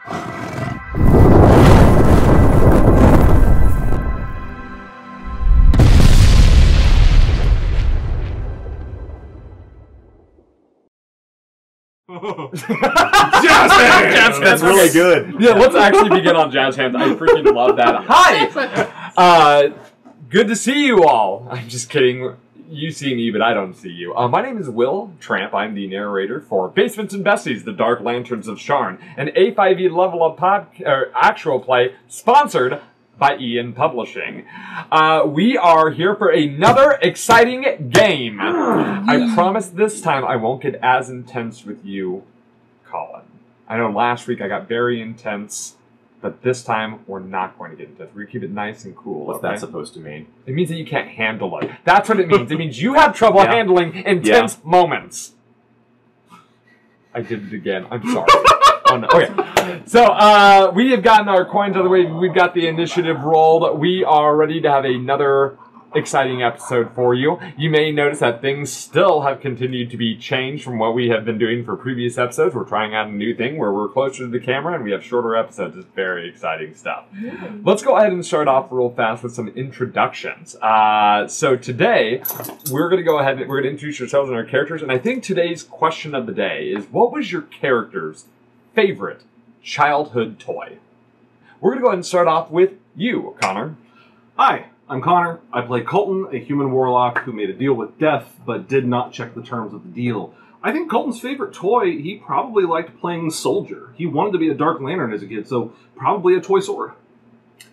Jazz hands! That's really good. Yeah, let's actually begin on jazz hands. I freaking love that. Hi! Good to see you all. I'm just kidding. You see me, but I don't see you. My name is Will Tramp. I'm the narrator for Basements and Besties, the Dark Lanterns of Sharn, an A5E level up actual play sponsored by Ian Publishing. We are here for another exciting game. I promise this time I won't get as intense with you, Colin. I know last week I got very intense, but this time we're not going to get intense. We're going to keep it nice and cool. What's that supposed to mean? It means that you can't handle it. That's what it means. It means you have trouble handling intense moments. I did it again. I'm sorry. Oh, no. Okay. So, we have gotten our coins out of the way. We've got the initiative rolled. We are ready to have another exciting episode for you. You may notice that things still have continued to be changed from what we have been doing for previous episodes. We're trying out a new thing where we're closer to the camera and we have shorter episodes. It's very exciting stuff. Let's go ahead and start off real fast with some introductions. So today, we're going to go ahead and we're going to introduce ourselves and our characters. And I think today's question of the day is, what was your character's favorite childhood toy? We're going to go ahead and start off with you, Connor. Hi, I'm Connor. I play Colton, a human warlock who made a deal with death, but did not check the terms of the deal. I think Colton's favorite toy, he probably liked playing soldier. He wanted to be a Dark Lantern as a kid, so probably a toy sword.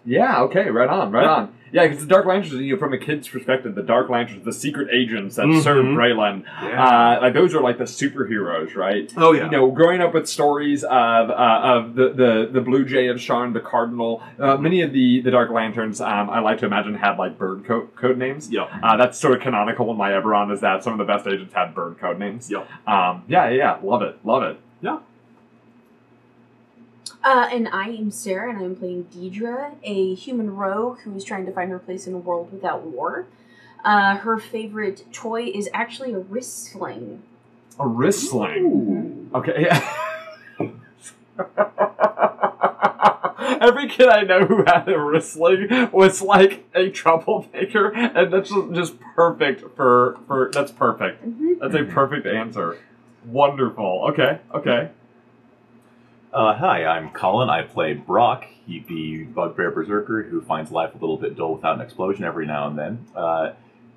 Yeah, okay, right on, right on. Yeah, because the Dark Lanterns, you know, from a kid's perspective, the Dark Lanterns, the secret agents that serve Breland, like those are like the superheroes, right? Oh yeah. You know, growing up with stories of the Blue Jay of Sharn, the Cardinal, many of the Dark Lanterns, I like to imagine had like bird code names. Yeah. That's sort of canonical in my Eberron is that some of the best agents had bird code names. Yeah. Yeah, love it. Yeah. And I am Sarah, and I'm playing Deidre, a human rogue who is trying to find her place in a world without war. Her favorite toy is actually a wrist sling. A wrist sling? Okay, yeah. Every kid I know who had a wrist sling was like a troublemaker, and that's just perfect for that's perfect. That's a perfect answer. Wonderful. Okay. Hi, I'm Colin. I play Brock. He's the bugbear berserker who finds life a little bit dull without an explosion every now and then.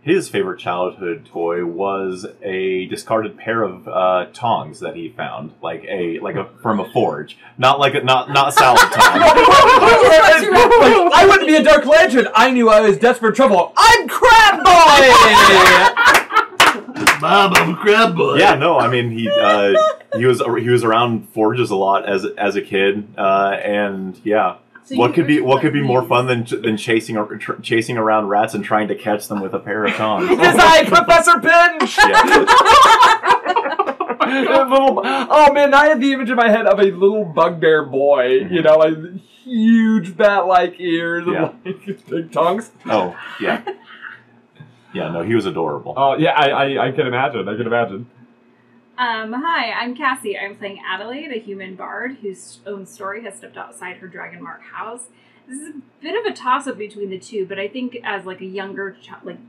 His favorite childhood toy was a discarded pair of tongs that he found, like from a forge, not salad tongs. I wouldn't be a Dark Lantern. I knew I was desperate trouble. I'm Crab Boy. Mom, I'm a crab boy. Yeah, no, I mean he was around forges a lot as a kid, and yeah. So what could be more fun than chasing around rats and trying to catch them with a pair of tongs? Because I'm Professor Pinch. Oh man, I had the image in my head of a little bugbear boy, you know, like huge bat-like ears and like big tongues. Oh yeah. Yeah, no, he was adorable. Oh, yeah, I can imagine. Hi, I'm Cassie. I'm playing Adelaide, a human bard whose own story has stepped outside her dragon mark house. This is a bit of a toss-up between the two, but I think as like a younger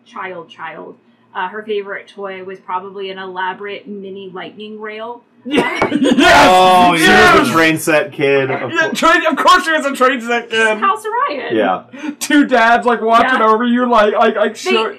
child, her favorite toy was probably an elaborate mini lightning rail. Yes! Oh, you're the train set kid. Of course she was a train set kid. House Orion. Yeah. Two dads like watching over you like sure.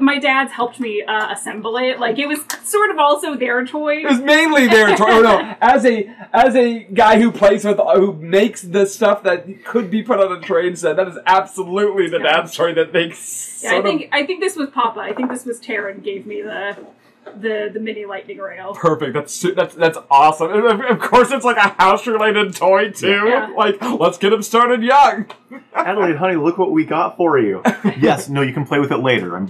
My dads helped me assemble it. Like it was sort of also their toy. It was mainly their toy. Oh no, as a guy who who makes the stuff that could be put on a train set, that is absolutely the dad's toy that makes. Yeah, I think this was Papa. I think this was Taryn gave me the mini lightning rail. Perfect. That's awesome. And of course, it's like a house-related toy too. Yeah. Like, let's get him started young. Adelaide, honey, look what we got for you. Yes, no, you can play with it later. I'm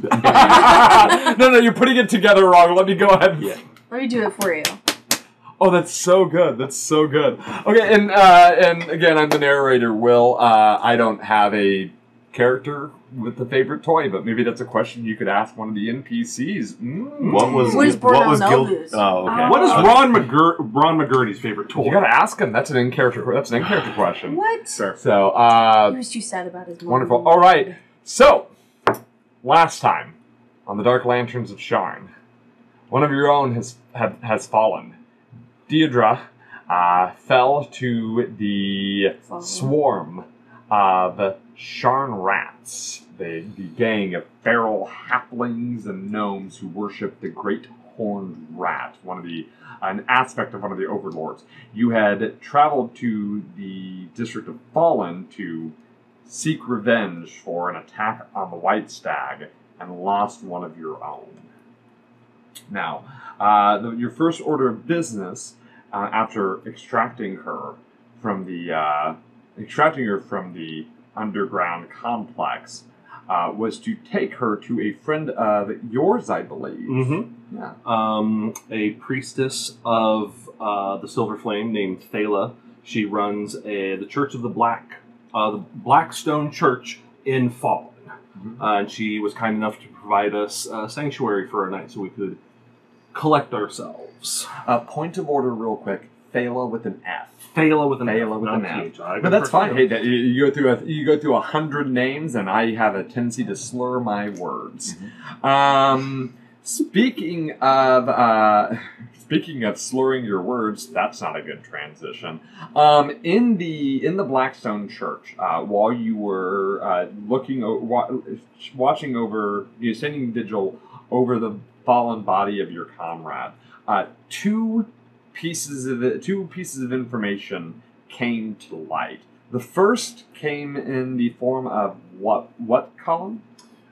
No, you're putting it together wrong. Let me go ahead. Let me do it for you. Oh, that's so good. Okay, and again, I'm the narrator, Will. I don't have a character with the favorite toy, but maybe that's a question you could ask one of the NPCs. What was Guild? Oh, okay. What is Ron McGurty's favorite toy? You gotta ask him. That's an in-character. That's an in-character question. What? So, he was too sad about his mom. Wonderful. All right. So, last time on the Dark Lanterns of Sharn, one of your own has fallen. Deirdre fell to the swarm of Sharn rats, the gang of feral halflings and gnomes who worship the great horned rat, an aspect of one of the overlords. You had traveled to the district of Fallen to seek revenge for an attack on the White Stag and lost one of your own. Now, your first order of business after extracting her from the underground complex was to take her to a friend of yours, I believe. Mm-hmm. Yeah. A priestess of the Silver Flame named Thala. She runs the Church of the Blackstone Church in Fallen. Mm-hmm. And she was kind enough to provide us a sanctuary for a night so we could collect ourselves. Point of order real quick. Thala with an F. Thala with an F. But that's fine. Hey, you go through 100 names, and I have a tendency to slur my words. Mm-hmm. Speaking of slurring your words, that's not a good transition. In the Blackstone Church, while you were watching over, standing vigil over the fallen body of your comrade, two pieces of information came to light. The first came in the form of what column?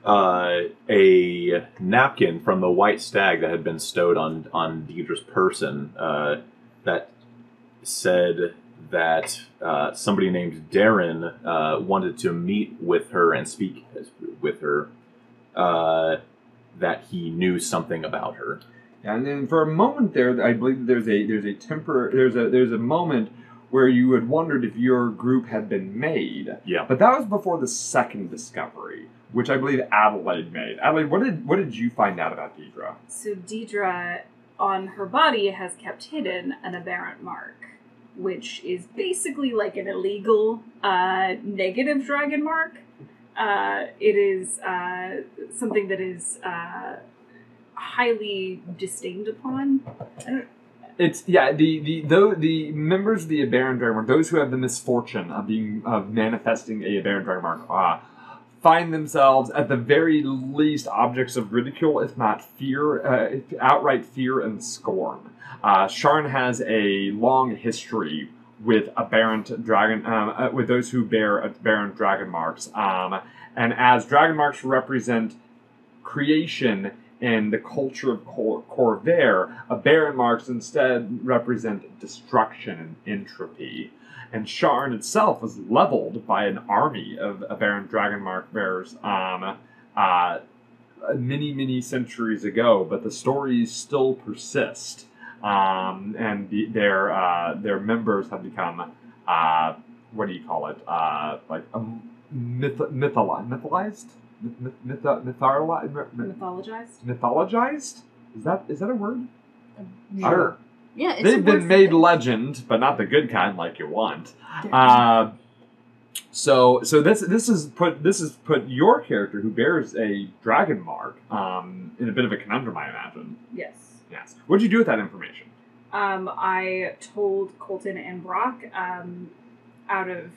A napkin from the White Stag that had been stowed on Deirdre's person that said that somebody named Darren wanted to meet with her and speak with her, that he knew something about her. And then for a moment there, I believe there's a moment where you had wondered if your group had been made. Yeah. But that was before the second discovery, which I believe Adelaide made. Adelaide, what did you find out about Deirdre? So Deirdre, on her body, has kept hidden an aberrant mark, which is basically like an illegal negative dragon mark. It is something that is highly disdained upon. The members of the Aberrant Dragon Mark, those who have the misfortune of manifesting a Aberrant Dragon Mark, find themselves at the very least objects of ridicule, if not fear, outright fear and scorn. Sharn has a long history with aberrant dragon, with those who bear aberrant dragon marks, and as dragon marks represent creation in the culture of Corvair, aberrant marks instead represent destruction and entropy. And Sharn itself was leveled by an army of aberrant dragon mark bearers many, many centuries ago, but the stories still persist. And their members have become, what do you call it? Mythologized? Mythologized? Is that a word? Sure. Yeah, they've been made legend, but not the good kind like you want. So this is put your character, who bears a dragon mark, in a bit of a conundrum, I imagine. Yes. Yes. What did you do with that information? I told Colton and Brock, out of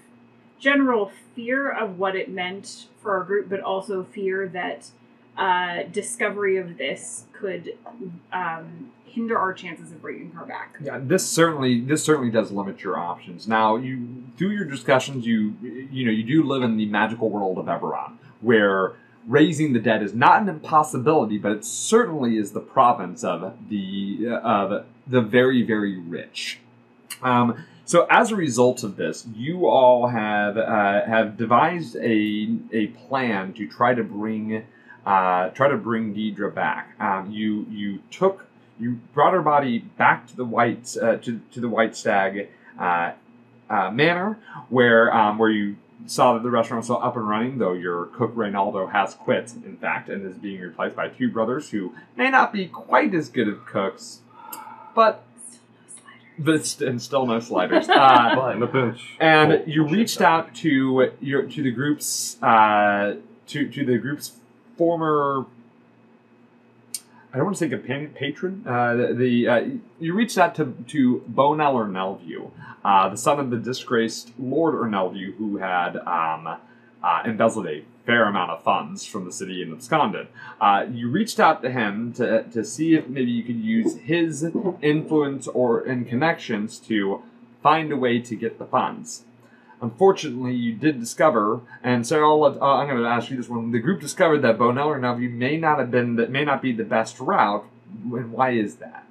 general fear of what it meant for our group, but also fear that discovery of this could hinder our chances of bringing her back. Yeah, this certainly does limit your options. Now, through your discussions, you do live in the magical world of Eberron, where raising the dead is not an impossibility, but it certainly is the province of the very, very rich. So as a result of this, you all have devised a plan to try to bring Deirdre back. You brought her body back to the White Stag manor, where you saw that the restaurant was still up and running, though your cook Reynaldo has quit, in fact, and is being replaced by two brothers who may not be quite as good at cooks, but and still no sliders. In a pinch. And you reached out to the group's to the group's former. I don't want to say companion, patron. You reached out to Bonel Ernelview, the son of the disgraced Lord Ernelview, who had embezzled a fair amount of funds from the city and absconded. You reached out to him to see if maybe you could use his influence and connections to find a way to get the funds. Unfortunately, you did discover, and so I'm going to ask you this one. The group discovered that Bonel Ernelview may not be the best route. And why is that?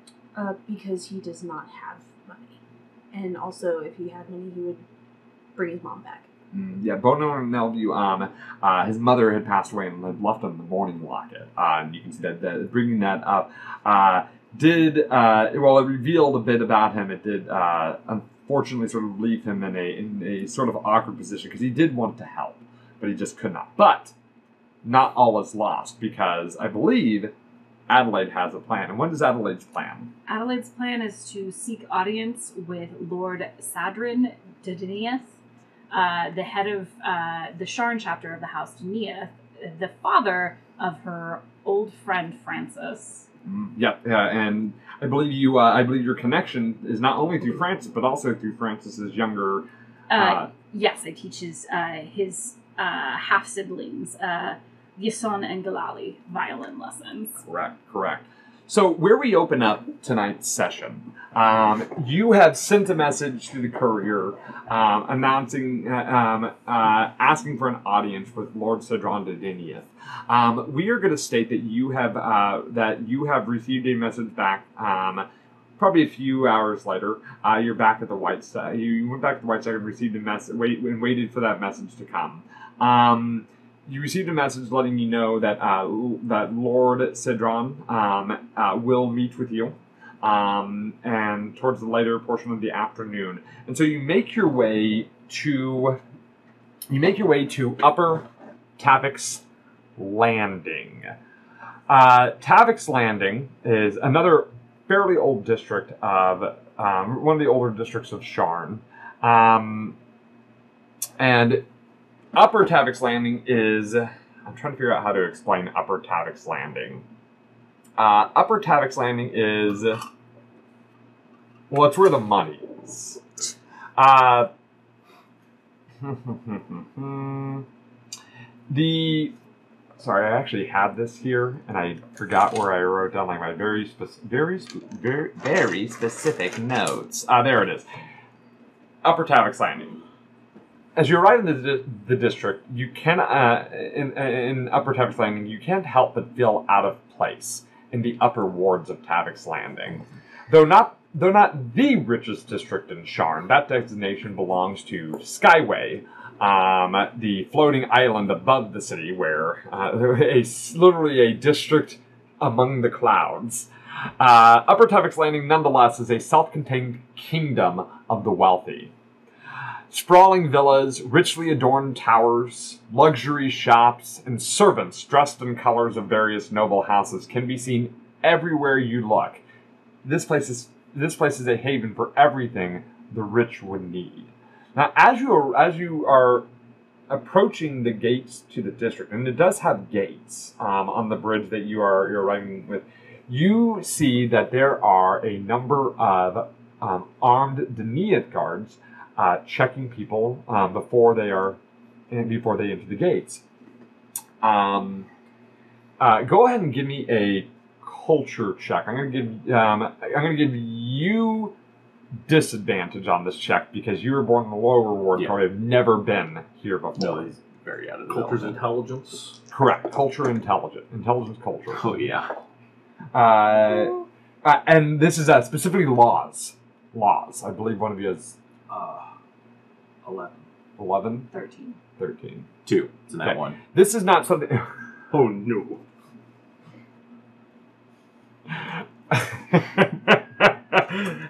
Because he does not have money, and also if he had money, he would bring his mom back. Yeah, Bonel Ernelview, his mother had passed away and had left him the mourning locket. And you can see that bringing that up it revealed a bit about him. It did unfortunately sort of leave him in a sort of awkward position because he did want to help, but he just could not. But not all is lost, because I believe Adelaide has a plan. And what is Adelaide's plan? Adelaide's plan is to seek audience with Lord Sadrin Denieth, the head of the Sharn chapter of the House Denieth, the father of her old friend Francis. Yep, and I believe your connection is not only through Francis, but also through Francis's younger. Yes, I teach his half siblings, Yason and Galali, violin lessons. Correct. So where we open up tonight's session, you have sent a message to the courier announcing, asking for an audience with Lord Sadron de Denieth. We are going to state that you have received a message back. Probably a few hours later, you're back at the White Stag. You went back to the White Stag and received a message, and waited for that message to come. You received a message letting you know that that Lord Cedron will meet with you, and towards the later portion of the afternoon. And so you make your way to Upper Tavik's Landing. Tavik's Landing is another fairly old district of one of the older districts of Sharn, and Upper Tavik's Landing is... I'm trying to figure out how to explain Upper Tavik's Landing. Upper Tavik's Landing is... Well, it's where the money is. Sorry, I actually had this here, and I forgot where I wrote down like my very specific notes. There it is. Upper Tavik's Landing. As you arrive in the district, you can in Upper Tavik's Landing, you can't help but feel out of place in the upper wards of Tavik's Landing. Though not the richest district in Sharn, that designation belongs to Skyway, the floating island above the city, where literally a district among the clouds. Upper Tavik's Landing, nonetheless, is a self-contained kingdom of the wealthy. Sprawling villas, richly adorned towers, luxury shops, and servants dressed in colors of various noble houses can be seen everywhere you look. This place is a haven for everything the rich would need. Now, as you are approaching the gates to the district, and it does have gates on the bridge that you're arriving with, you see that there are a number of armed Denieth guards checking people before they enter the gates. Go ahead and give me a culture check. I'm going to give you disadvantage on this check because you were born in the lower ward. Probably have never been here before. No, he's very out of the Culture's intelligence. Correct. Culture, intelligence, culture. Oh yeah. And this is specifically laws. Laws. I believe one of you has 11. 11? 13. 2. It's in that Okay. one. This is not something... Oh no.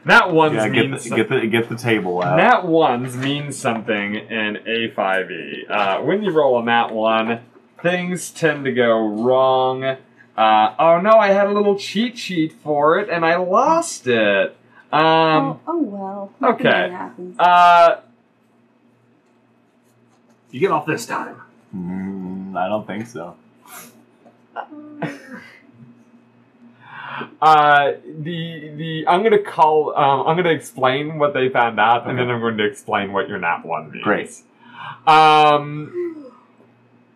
Nat ones means get the table out. Nat ones means something in A5e. When you roll a nat one, things tend to go wrong. Oh no, I had a little cheat sheet for it and I lost it. Oh well. Nothing Okay. happens. You get off this time. I don't think so. I'm gonna explain what they found out, and then I'm going to explain what your nat one means. Great.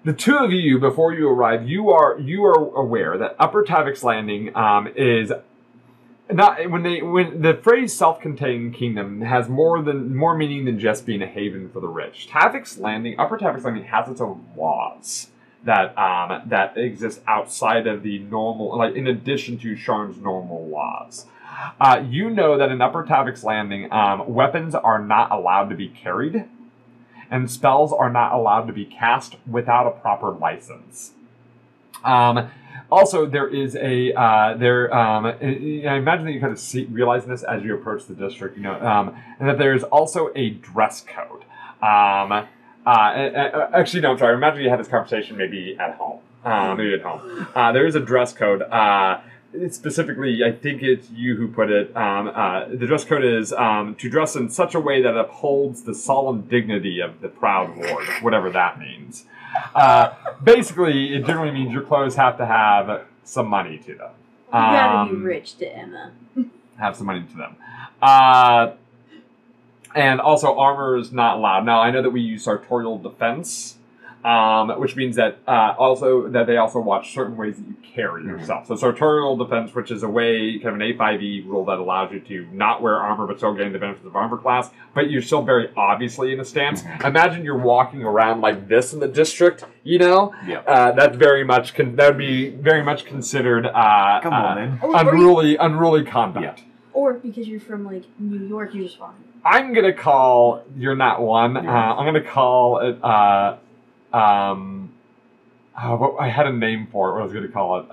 The two of you, before you arrive, you are aware that Upper Tavik's Landing is not when the phrase "self-contained kingdom" has more meaning than just being a haven for the rich. Tavik's Landing, Upper Tavik's Landing, has its own laws that exist outside of the normal, like in addition to Sharn's normal laws. You know that in Upper Tavik's Landing, weapons are not allowed to be carried, and spells are not allowed to be cast without a proper license. Also, there is I imagine that you kind of realize this as you approach the district, and that there's also a dress code. Actually, no, I'm sorry. Imagine you had this conversation maybe at home. There is a dress code. Specifically, I think it's you who put it. The dress code is to dress in such a way that upholds the solemn dignity of the proud lord, whatever that means. Basically, it generally means your clothes have to have some money to them. You gotta be rich to Emma. Have some money to them. And also, armor is not allowed. Now, I know that we use sartorial defense, which means that they also watch certain ways that you carry yourself. So sartorial defense, which is a way, kind of an A5e rule that allows you to not wear armor but still gain the benefits of armor class, but you're still very obviously in a stance. Imagine you're walking around like this in the district, that's very much, that would be very much considered Come on, man. unruly conduct. Yeah. Or because you're from like New York, you're just walking. I'm gonna call you're not one. I'm gonna call it. I had a name for it. What I was gonna call it?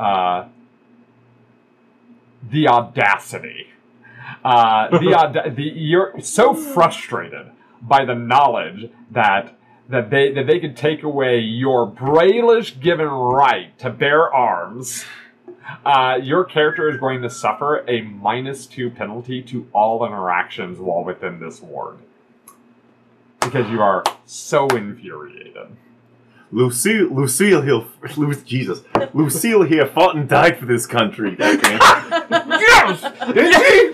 The audacity. You're so frustrated by the knowledge that they could take away your Braylish given right to bear arms. Your character is going to suffer a -2 penalty to all interactions while within this ward. Because you are so infuriated. Lucille here fought and died for this country. Yes! Did she?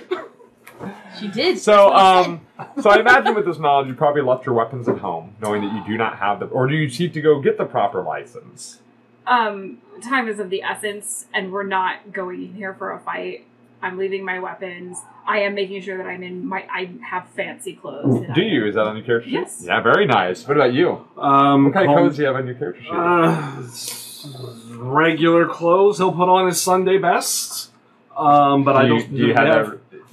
She did. So I imagine with this knowledge, you probably left your weapons at home, knowing that you do not have them. Or do you seek to go get the proper license? Time is of the essence, and we're not going in here for a fight. I'm leaving my weapons. I am making sure that I have fancy clothes. Do you? Is that on your character sheet? Yes. Yeah, very nice. What about you? What kind of clothes do you have on your character sheet? Regular clothes he'll put on his Sunday best. But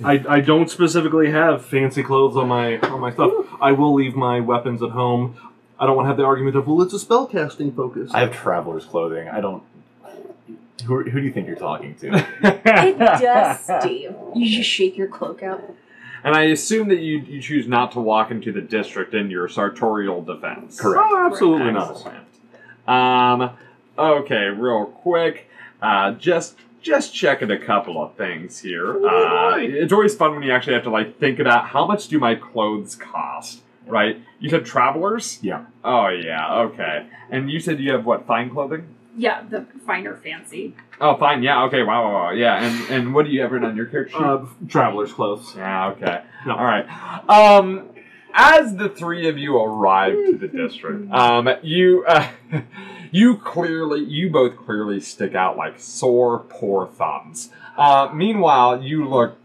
I don't specifically have fancy clothes on my stuff. I will leave my weapons at home. I don't want to have the argument of, well, it's a spellcasting focus. I have traveler's clothing. I don't... Who do you think you're talking to? It does, Steve. You just shake your cloak out. And I assume that you choose not to walk into the district in your sartorial defense. Correct. Oh, absolutely not. Excellent. Okay, real quick. Just checking a couple of things here. It's always fun when you actually have to think about how much do my clothes cost. Right? You said travelers? Yeah. Oh, yeah. Okay. And you said you have, what, fine clothing? Yeah, the finer fancy. Oh, fine. Yeah. Okay. Wow. Yeah. And what do you have written on your character sheet? Traveler's clothes. Yeah. Okay. No. All right. As the three of you arrive to the district, you both clearly stick out like sore, poor thumbs. Meanwhile, you look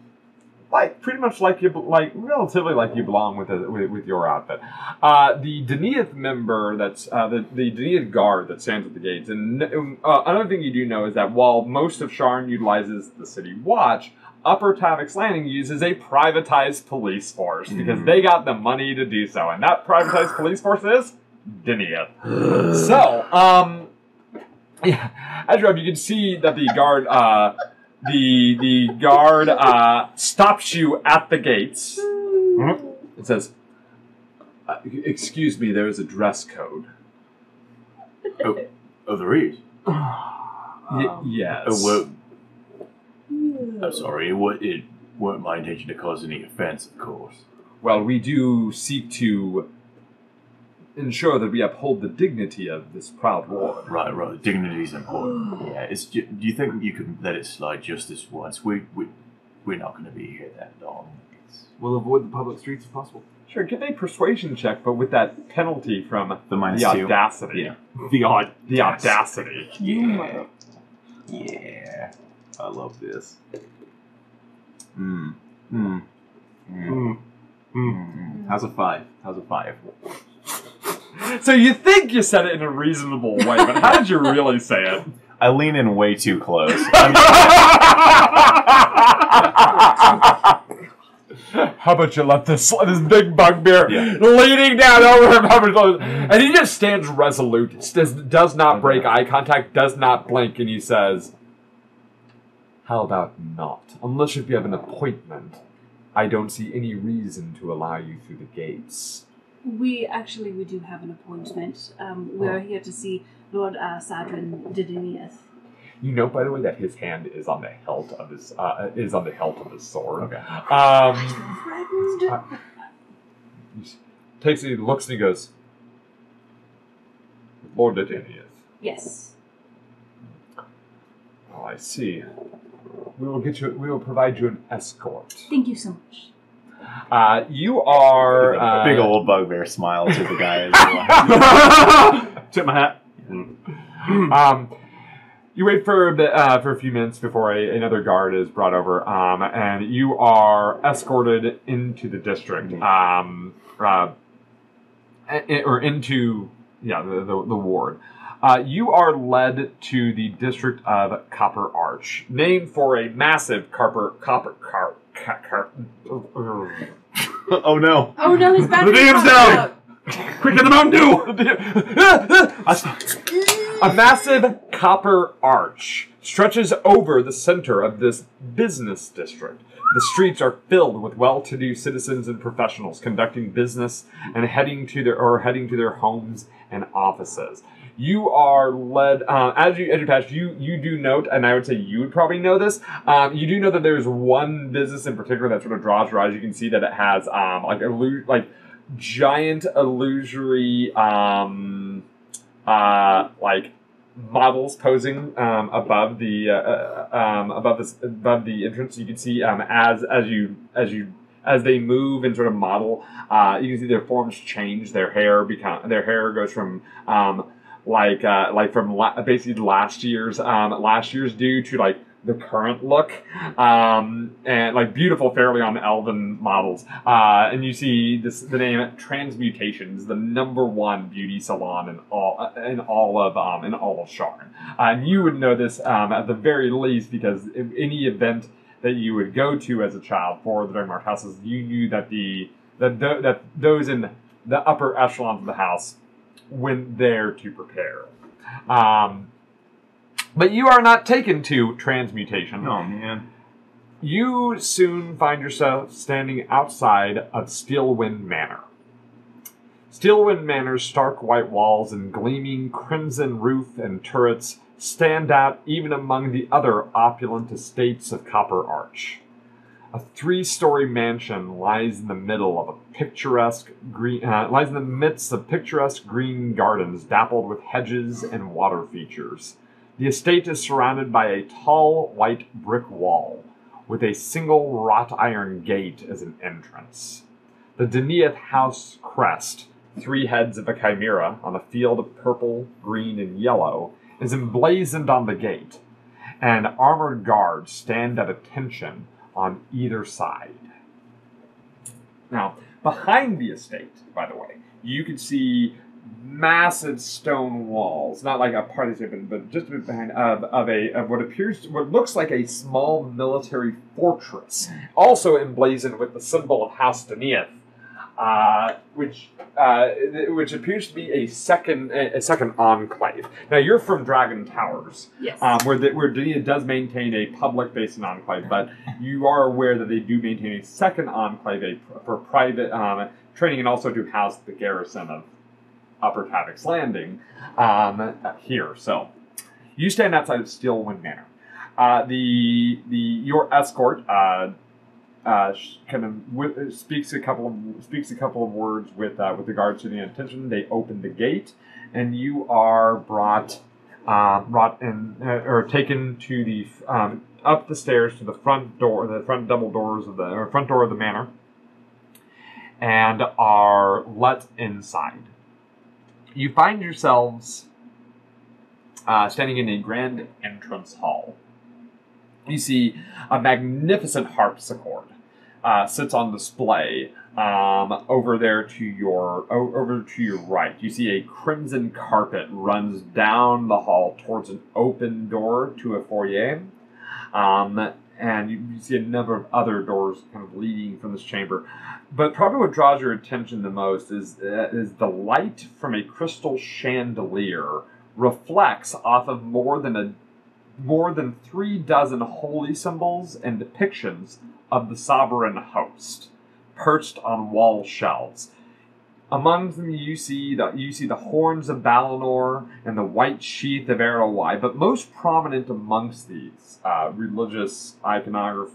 pretty much relatively like you belong with your outfit. The Deniath member that's the Deniath guard that stands at the gates, and another thing you do know is that while most of Sharn utilizes the city watch, Upper Tavik's Landing uses a privatized police force because they got the money to do so, and that privatized police force is Deniath. So, as you can see that the guard The guard stops you at the gates. It says, "Excuse me, there is a dress code." Oh, there is. Yes. I'm sorry. It weren't my intention to cause any offense, of course. Well, we do seek to ensure that we uphold the dignity of this proud ward. Right. Dignity is important. Yeah. Do you think you could let it slide just this once? We're not going to be here that long. We'll avoid the public streets if possible. Sure, give a persuasion check, but with that penalty from the -2. audacity. Yeah. The audacity. Yeah. I love this. How's a 5? So you think you said it in a reasonable way, but how did you really say it? I lean in way too close. How about you let this big bugbear leaning down over him, and he just stands resolute, does not break eye contact, does not blink, and he says, "How about not? Unless if you have an appointment, I don't see any reason to allow you through the gates." We do have an appointment. We are here to see Lord Sadrin Didinius. You know, by the way, that his hand is on the hilt of his sword. Okay. He looks and he goes, "Lord Didinius." Yes. Oh, I see. We will provide you an escort. Thank you so much. You are big old bugbear smile to the guy. Tip my hat. You wait for a few minutes before another guard is brought over, and you are escorted into the district, or into the ward. You are led to the district of Copper Arch, named for a massive copper. Oh no! Oh no, his battery The dam's down! Quicker than Mountain Dew! A massive copper arch stretches over the center of this business district. The streets are filled with well-to-do citizens and professionals conducting business and heading to their homes and offices. You are led as you pass. You do note, and I would say you would probably know this. You do know that there's one business in particular that sort of draws your eyes. You can see that it has giant illusory models posing above the entrance. You can see as they move and sort of model, you can see their forms change. Their hair goes from basically last year's due to like the current look, and like beautiful, fairly on elven models. And you see the name Transmutations, the #1 beauty salon in all of Sharn. And you would know this at the very least because in any event that you would go to as a child for the Dark houses, you knew that that those in the upper echelons of the house went there to prepare. But you are not taken to Transmutation. Oh, man. You soon find yourself standing outside of Steelwind Manor. Steelwind Manor's stark white walls and gleaming crimson roof and turrets stand out even among the other opulent estates of Copper Arch. A 3-story mansion lies in the middle of a picturesque lies in the midst of picturesque green gardens dappled with hedges and water features. The estate is surrounded by a tall white brick wall, with a single wrought iron gate as an entrance. The Denieth house crest, 3 heads of a chimera on a field of purple, green, and yellow, is emblazoned on the gate, and armored guards stand at attention on either side. Now, behind the estate, by the way, you can see massive stone walls, not like a part of the estate, but just a bit behind of what looks like a small military fortress, also emblazoned with the symbol of House Denieth, which which appears to be a second enclave. Now you're from Dragon Towers, Yes. where Denia does maintain a public-facing enclave, but you are aware that they do maintain a second enclave for private training and also to house the garrison of Upper Tavix Landing here. So you stand outside of Steelwind Manor. Your escort speaks a couple of words with the guards to the attention. They open the gate, and you are brought in or taken to the up the stairs to the front door, the front double doors of the front door of the manor, and are let inside. You find yourselves standing in a grand entrance hall. You see a magnificent harpsichord sits on display over there to your right. You see a crimson carpet runs down the hall towards an open door to a foyer, and you see a number of other doors kind of leading from this chamber. But probably what draws your attention the most is the light from a crystal chandelier reflects off of more than 36 holy symbols and depictions of the sovereign host, perched on wall shelves. Among them, you see the horns of Balinor and the white sheath of Arroweye, but most prominent amongst these religious items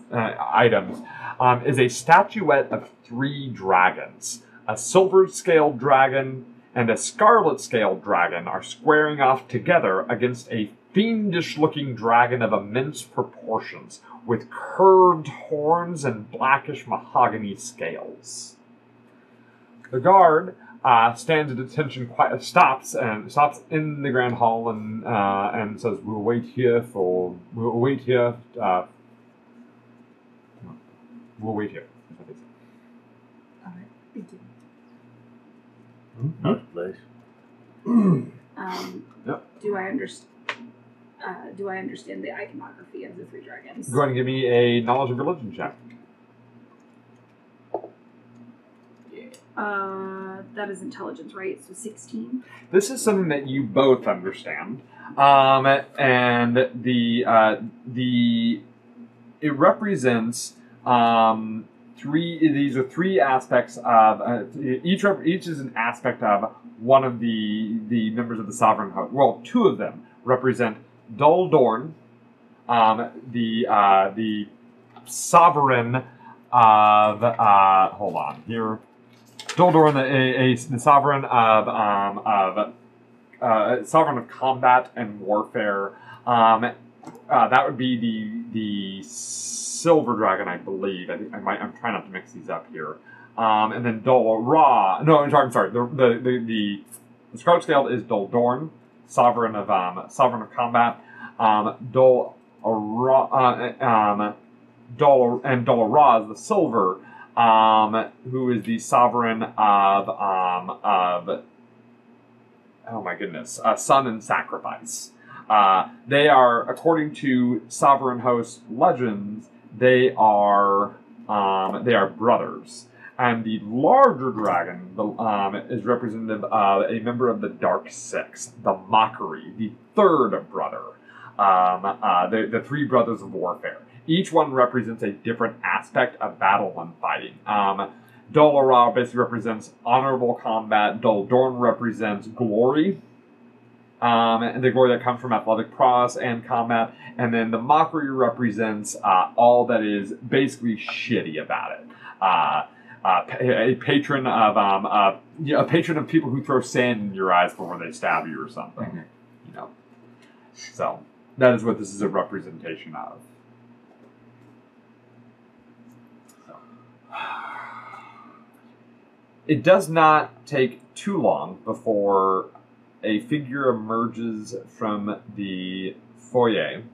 is a statuette of 3 dragons. A silver-scaled dragon and a scarlet-scaled dragon are squaring off together against a fiendish-looking dragon of immense proportions, with curved horns and blackish mahogany scales. The guard stands at attention, stops in the grand hall and says, "We'll wait here. We'll wait here." All right, Thank you. Nice place. Yep. Do I understand the iconography of the 3 dragons? Go ahead and give me a knowledge of religion check. That is intelligence, right? So 16. This is something that you both understand, and it represents 3. These are 3 aspects of each is an aspect of one of the members of the sovereign host. Well, 2 of them represent Dol Dorn, the sovereign of hold on here. Dol Dorn, the sovereign of combat and warfare. That would be the silver dragon, I believe. I'm trying not to mix these up here. And then Dol Ra. No, I'm sorry. The scarlet scaled is Dol Dorn, sovereign of combat. Dol Ra is the silver, who is the sovereign of oh my goodness, sun and sacrifice. They are, according to sovereign host legends, they are brothers. And the larger dragon is representative of a member of the Dark Six, the Mockery, the 3rd brother. The 3 brothers of warfare. Each one represents a different aspect of battle and fighting. Dol Ra basically represents honorable combat. Dol Dorn represents glory. And the glory that comes from athletic prowess and combat. And then the Mockery represents all that is basically shitty about it. A patron of people who throw sand in your eyes before they stab you or something. Mm-hmm. You know. So that is what this is a representation of. So. It does not take too long before a figure emerges from the foyer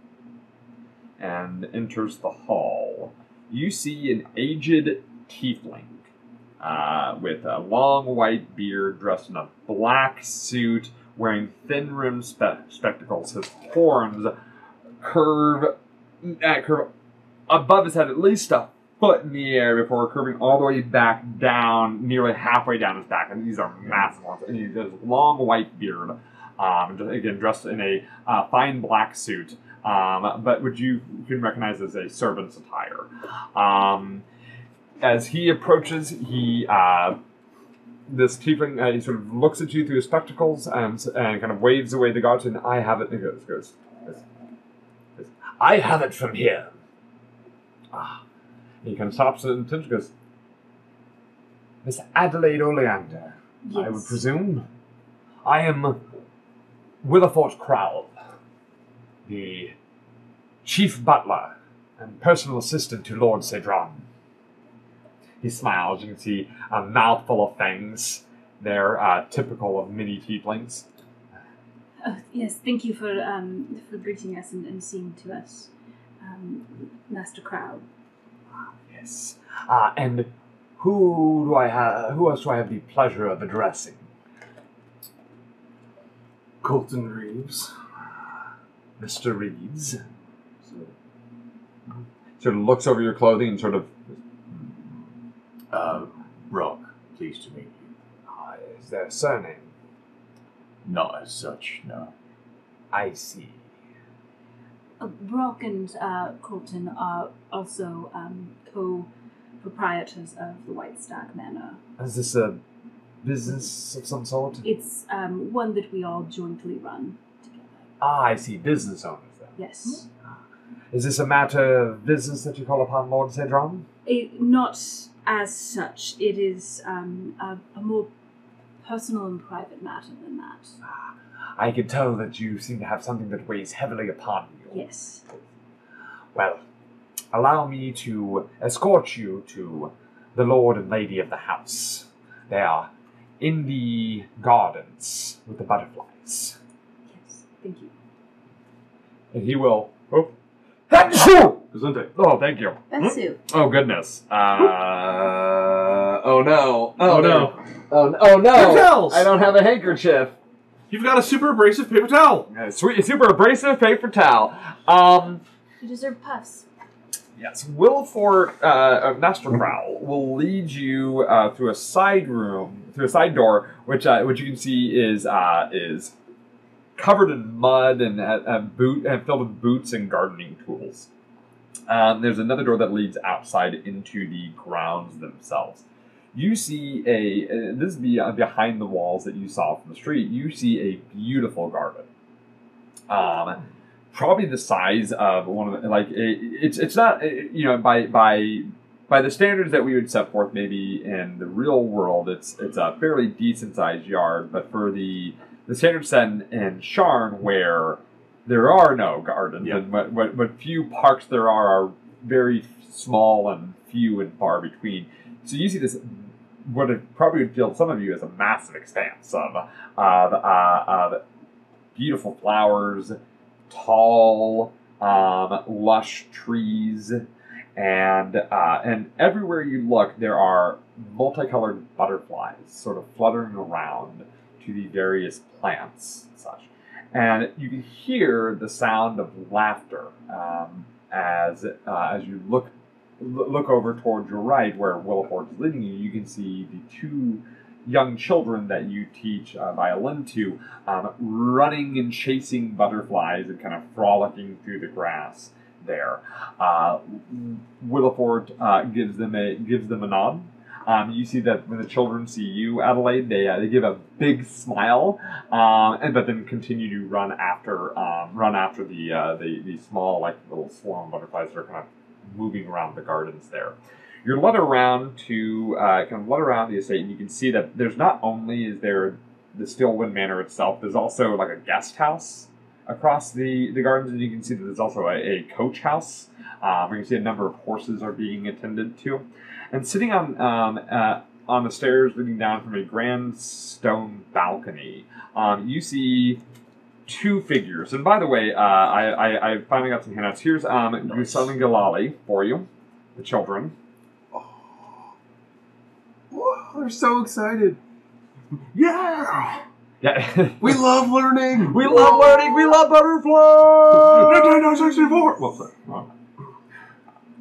and enters the hall. You see an aged tiefling with a long white beard, dressed in a black suit, wearing thin-rimmed spectacles. His horns curve above his head at least a foot in the air before curving all the way back down, nearly halfway down his back. And these are massive ones. And he has a long white beard, again, dressed in a fine black suit, but which you can recognize as a servant's attire. As he approaches, this tiefling, he sort of looks at you through his spectacles and kind of waves away the guards, and I have it. And he goes, I have it from here. He kind of stops and goes, Miss Adelaide Oleander, Yes. I would presume. I am Willifort Crowell, the chief butler and personal assistant to Lord Cedron. He smiles. You can see a mouthful of fangs. They're typical of mini tieflings. Yes, thank you for greeting us and seeing to us, Master Crowd. Yes. And who else do I have the pleasure of addressing? Colton Reeves. Mr. Reeves. Sort of looks over your clothing and sort of... Brock, pleased to meet you. Is there a surname? Not as such, no. I see. Brock and Colton are also co-proprietors of the White Stag Manor. Is this a business of some sort? It's one that we all jointly run together. I see. Business owners then. Yes. Is this a matter of business that you call upon Lord Cedron? Not as such. It is a more personal and private matter than that. I can tell that you seem to have something that weighs heavily upon you. Yes. Well, allow me to escort you to the Lord and Lady of the house. They are in the gardens with the butterflies. Yes. Thank you. And he will... Oh, thank you. Betsu. Oh, goodness. Oh, no. Oh, no. Oh, no. Paper towels! I don't have a handkerchief. You've got a super abrasive paper towel! Sweet, super abrasive paper towel. You deserve puffs. Yes, Willifort, Master Crowell will lead you through a side door, which you can see is covered in mud and filled with boots and gardening tools. There's another door that leads outside into the grounds themselves. You see this is behind the walls that you saw from the street. You see a beautiful garden. Probably the size of one of the, it's not, by the standards that we would set forth maybe in the real world, it's a fairly decent sized yard, but for the standards set in Sharn, where there are no gardens, and what few parks there are very small and few and far between. So you see this, what it probably would feel to some of you as a massive expanse of beautiful flowers, tall, lush trees, and everywhere you look, there are multicolored butterflies sort of fluttering around to the various plants and such. And you can hear the sound of laughter as you look over toward your right, where Willifort is leading you. You can see the two young children that you teach violin to running and chasing butterflies and kind of frolicking through the grass there. Willifort gives them a nod. You see that when the children see you, Adelaide, they give a big smile, but then continue to run after the small, like, little swarm of butterflies that are kind of moving around the gardens there. You're led around the estate, and you can see that there's not only is there the Stillwind Manor itself, there's also like a guest house across the gardens, and you can see that there's also a coach house where you can see a number of horses are being attended to. And sitting on the stairs leading down from a grand stone balcony, you see two figures. And by the way, I finally got some handouts. Here's Gusan and Galali for you, the children. Whoa, they're so excited. Yeah! Yeah. We love learning! We love learning! We love butterflies! Nintendo 64! Well, sorry.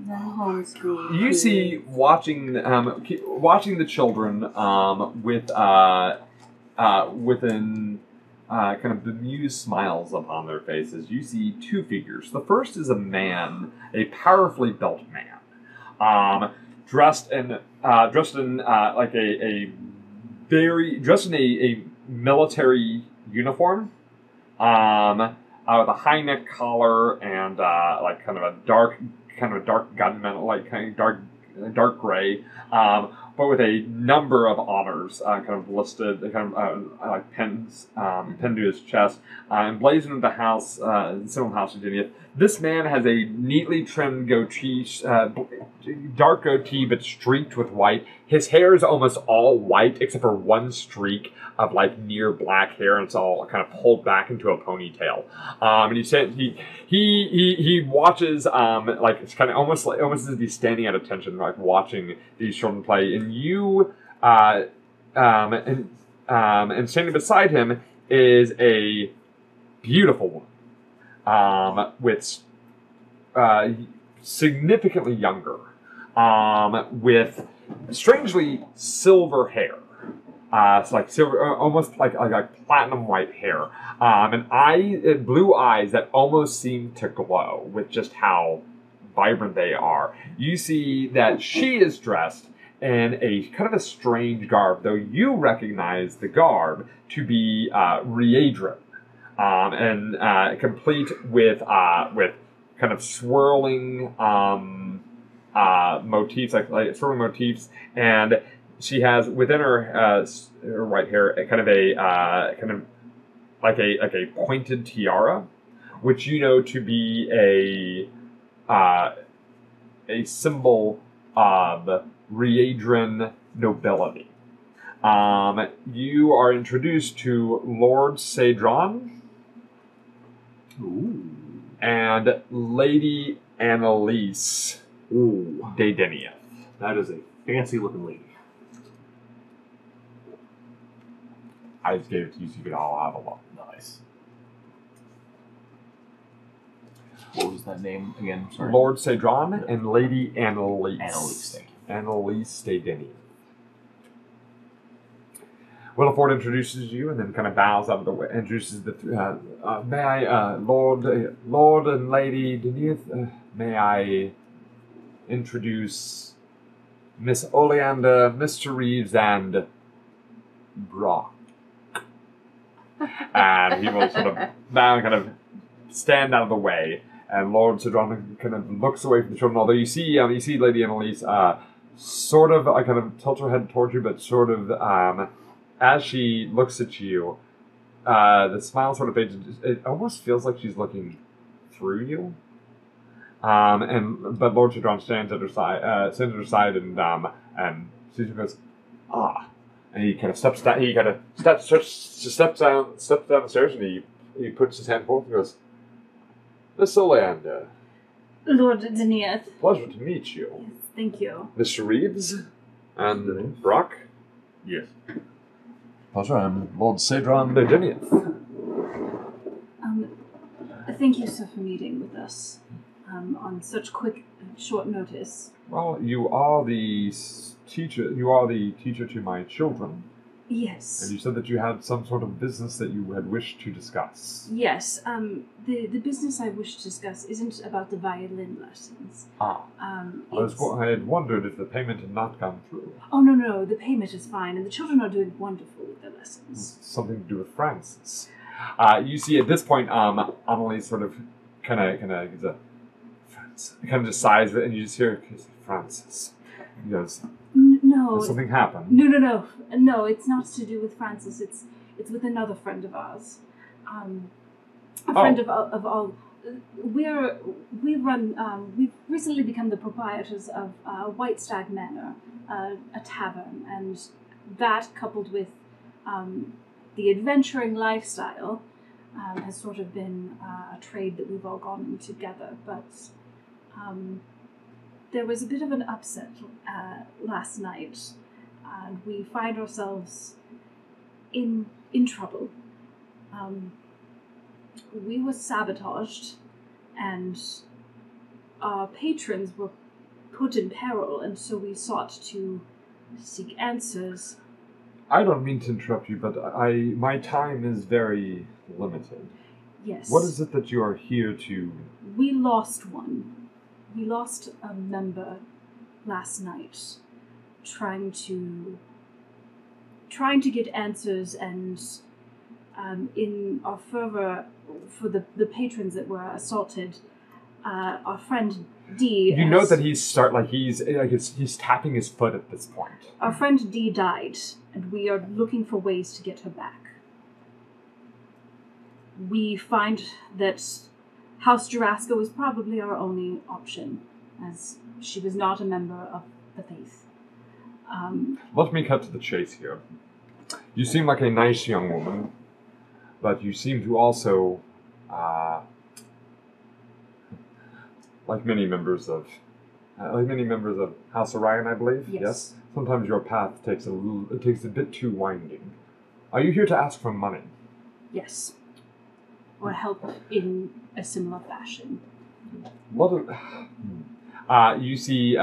The homeschool. You see, watching the children within kind of bemused smiles upon their faces, you see two figures. The first is a man, a powerfully built man, dressed in like a military uniform, with a high neck collar and like kind of a dark gunmetal, like kind of dark gray, but with a number of honors kind of listed, kind of like pens pinned to his chest, emblazoned with the house, symbol of House Virginia. This man has a neatly trimmed goatee, dark goatee, but streaked with white. His hair is almost all white except for one streak of like near black hair, and it's all kind of pulled back into a ponytail. And he said he watches like it's kind of almost as if he's standing at attention, like watching these children play. And you and standing beside him is a beautiful woman. With significantly younger, with strangely silver hair. It's like silver, almost like platinum white hair, and blue eyes that almost seem to glow with just how vibrant they are. You see that she is dressed in a kind of a strange garb, though you recognize the garb to be Readrin. And complete with kind of swirling motifs, like swirling motifs, and she has within her white hair kind of like a pointed tiara, which you know to be a symbol of Readrin nobility. You are introduced to Lord Cedron. Ooh. And Lady Annalise Daydenieth. That is a fancy looking lady. I just gave it to you so you could all have a look. Nice. What was that name again? Sorry. Lord Cedron and Lady Annalise. Annalise, thank you. Annalise Daydenieth. Williford introduces you and then kind of bows out of the way. Introduces the may I, Lord and Lady Daydenieth, may I introduce Miss Oleander, Mr. Reeves, and Brock. And he will sort of bow and kind of stand out of the way. And Lord Cedron kind of looks away from the children. Although you see Lady Annalise sort of kind of tilt her head towards you, but sort of as she looks at you, the smile sort of fades. It almost feels like she's looking through you. But Lord Cedron stands at her side, and Susan goes, ah. And he kind of steps down. He kind of steps down the stairs, and he puts his hand forward and goes, Miss Oleander. Lord Daydenieth. Pleasure to meet you. Yes, thank you. Mr. Reeves and Brock. Yes. Pleasure. I'm Lord Cedron Daydenieth. Thank you, sir, for meeting with us on such short notice. Well, you are the teacher. You are the teacher to my children. Yes. And you said that you had some sort of business that you had wished to discuss. Yes. The business I wish to discuss isn't about the violin lessons. I had wondered if the payment had not gone through. Oh, no, the payment is fine, and the children are doing wonderful with their lessons. Something to do with Francis. You see, at this point, Amelie sort of kind of gives a Francis, kind of just sighs, and you just hear Francis. He goes, No. Has something happened? No, it's not to do with Francis. It's with another friend of ours. Friend of all. We've recently become the proprietors of White Stag Manor, a tavern, and that coupled with the adventuring lifestyle has sort of been a trade that we've all gone in together. But there was a bit of an upset last night, and we find ourselves in trouble. We were sabotaged, and our patrons were put in peril, and so we sought to seek answers. I don't mean to interrupt you, but my time is very limited. Yes. What is it that you are here to... We lost one. We lost a member last night, trying to get answers, and in our fervor for the patrons that were assaulted, our friend D. You know that he's tapping his foot at this point. Our friend D died, and we are looking for ways to get her back. We find that House Juraska was probably our only option, as she was not a member of the faith. Let me cut to the chase here. You seem like a nice young woman, but you seem to also, like many members of House Orion, I believe. Yes. Sometimes your path takes a bit too winding. Are you here to ask for money? Yes. Or help in a similar fashion. You see,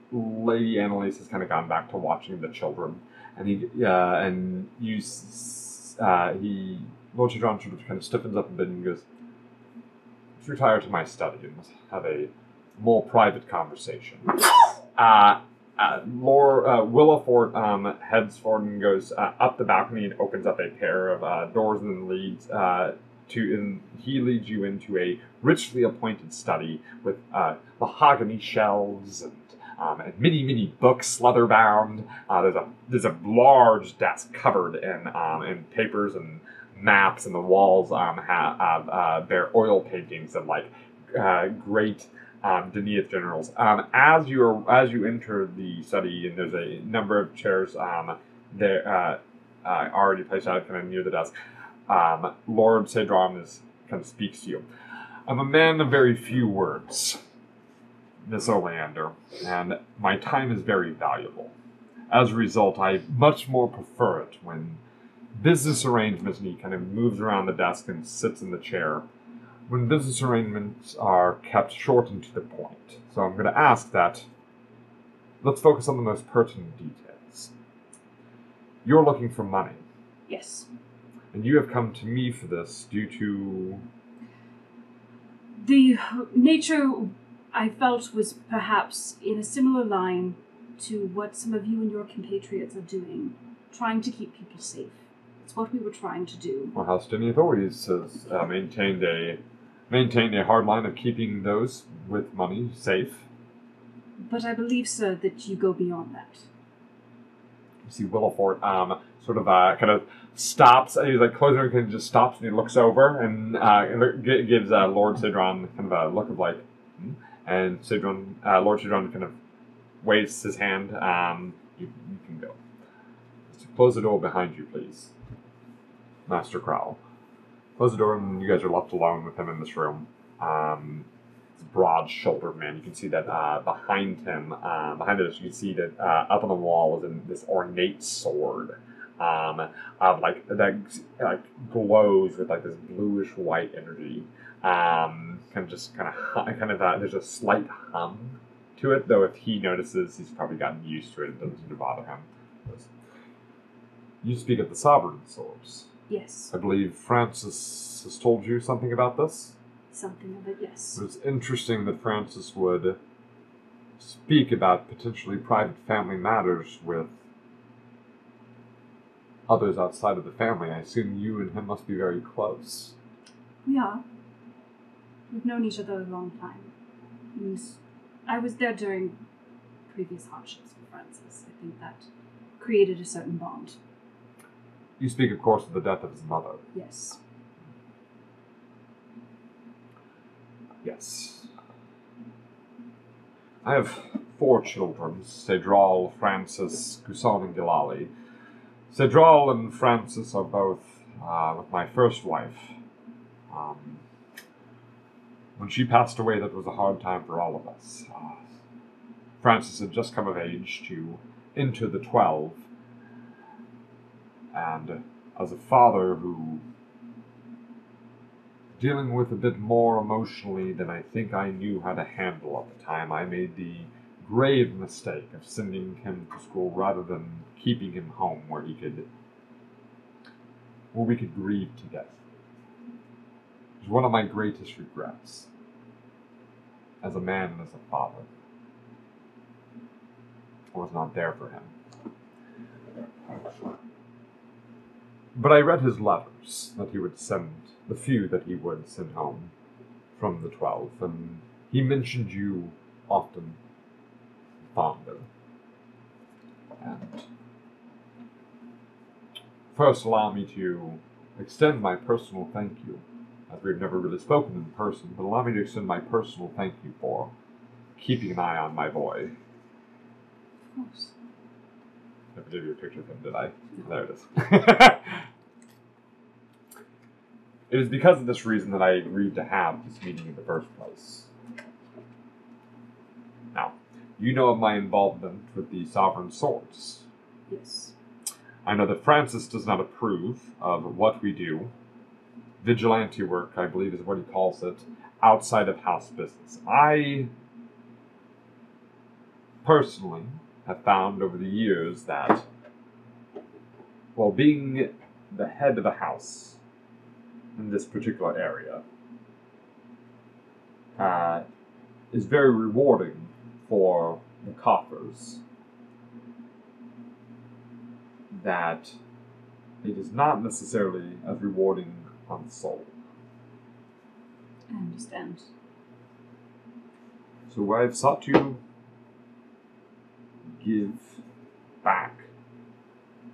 Lady Annalise has kind of gone back to watching the children, and Lord Chadron sort of kind of stiffens up a bit and goes, "Let's retire to my study and have a more private conversation." Willowfort heads forward and goes up the balcony and opens up a pair of doors and leads he leads you into a richly appointed study with mahogany shelves and many books, leather bound. There's a large desk covered in papers and maps, and the walls bear oil paintings of great Deniath generals. As you enter the study, and there's a number of chairs there already placed out kind of near the desk. Lord Cedron kind of speaks to you. I'm a man of very few words, Miss Oleander, and my time is very valuable. As a result, I much more prefer it when business arrangements, and he kind of moves around the desk and sits in the chair, when business arrangements are kept short and to the point. So I'm going to ask that, let's focus on the most pertinent details. You're looking for money. Yes. And you have come to me for this due to... The nature I felt was perhaps in a similar line to what some of you and your compatriots are doing, trying to keep people safe. It's what we were trying to do. Well, House Deniath always has maintained a hard line of keeping those with money safe. But I believe, sir, that you go beyond that. You see Willowfort kind of stops. He's like closing her, kind of just stops, and he looks over and gives Lord Cedron kind of a look of like, and Lord Cedron kind of waves his hand. You can go. Just close the door behind you, please, Master Crowl. Close the door, and you guys are left alone with him in this room. It's a broad-shouldered man. You can see that behind him, behind this, you can see that up on the wall is this ornate sword, that glows with this bluish white energy. There's a slight hum to it, though. If he notices, he's probably gotten used to it. It doesn't seem to bother him. You speak of the Sovereign Swords. Yes. I believe Francis has told you something about this? Something of it, yes. It was interesting that Francis would speak about potentially private family matters with others outside of the family. I assume you and him must be very close. We are. We've known each other a long time. And I was there during previous hardships with Francis. I think that created a certain bond. You speak, of course, of the death of his mother. Yes. Yes. I have 4 children, Cedral, Francis, Gusan, and Gilali. Cedral and Francis are both with my first wife. When she passed away, that was a hard time for all of us. Francis had just come of age to enter the 12, and as a father who dealing with a bit more emotionally than I think I knew how to handle at the time. I made the grave mistake of sending him to school rather than keeping him home where we could grieve together. It was one of my greatest regrets as a man and as a father. I was not there for him. But I read his letters that he would send, the few that he would send home from the 12, and he mentioned you often fondly. And first, allow me to extend my personal thank you, as we've never really spoken in person, but allow me to extend my personal thank you for keeping an eye on my boy. Of course. Never gave you a picture of him, did I? No. There it is. It is because of this reason that I agreed to have this meeting in the first place. Now, you know of my involvement with the Sovereign Swords. Yes. I know that Francis does not approve of what we do. Vigilante work, I believe is what he calls it, outside of house business. I personally have found over the years that, well, being the head of a house in this particular area is very rewarding for the coffers. That it is not necessarily as rewarding on the soul. I understand. So I've sought to give back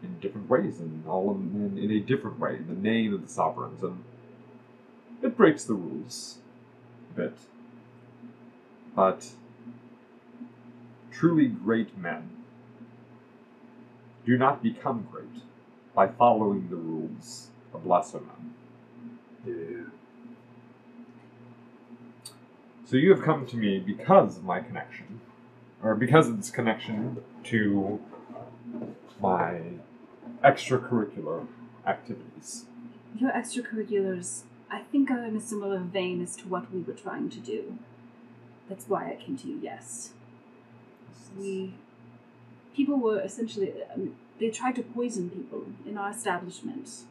in different ways, and all in a different way, in the name of the sovereigns, and it breaks the rules a bit. But truly great men do not become great by following the rules of lesser men. Yeah. So you have come to me because of my connection, or because of this connection to my extracurricular activities. Your extracurriculars, I think, are in a similar vein as to what we were trying to do. That's why I came to you, yes. People were essentially, they tried to poison people in our establishment.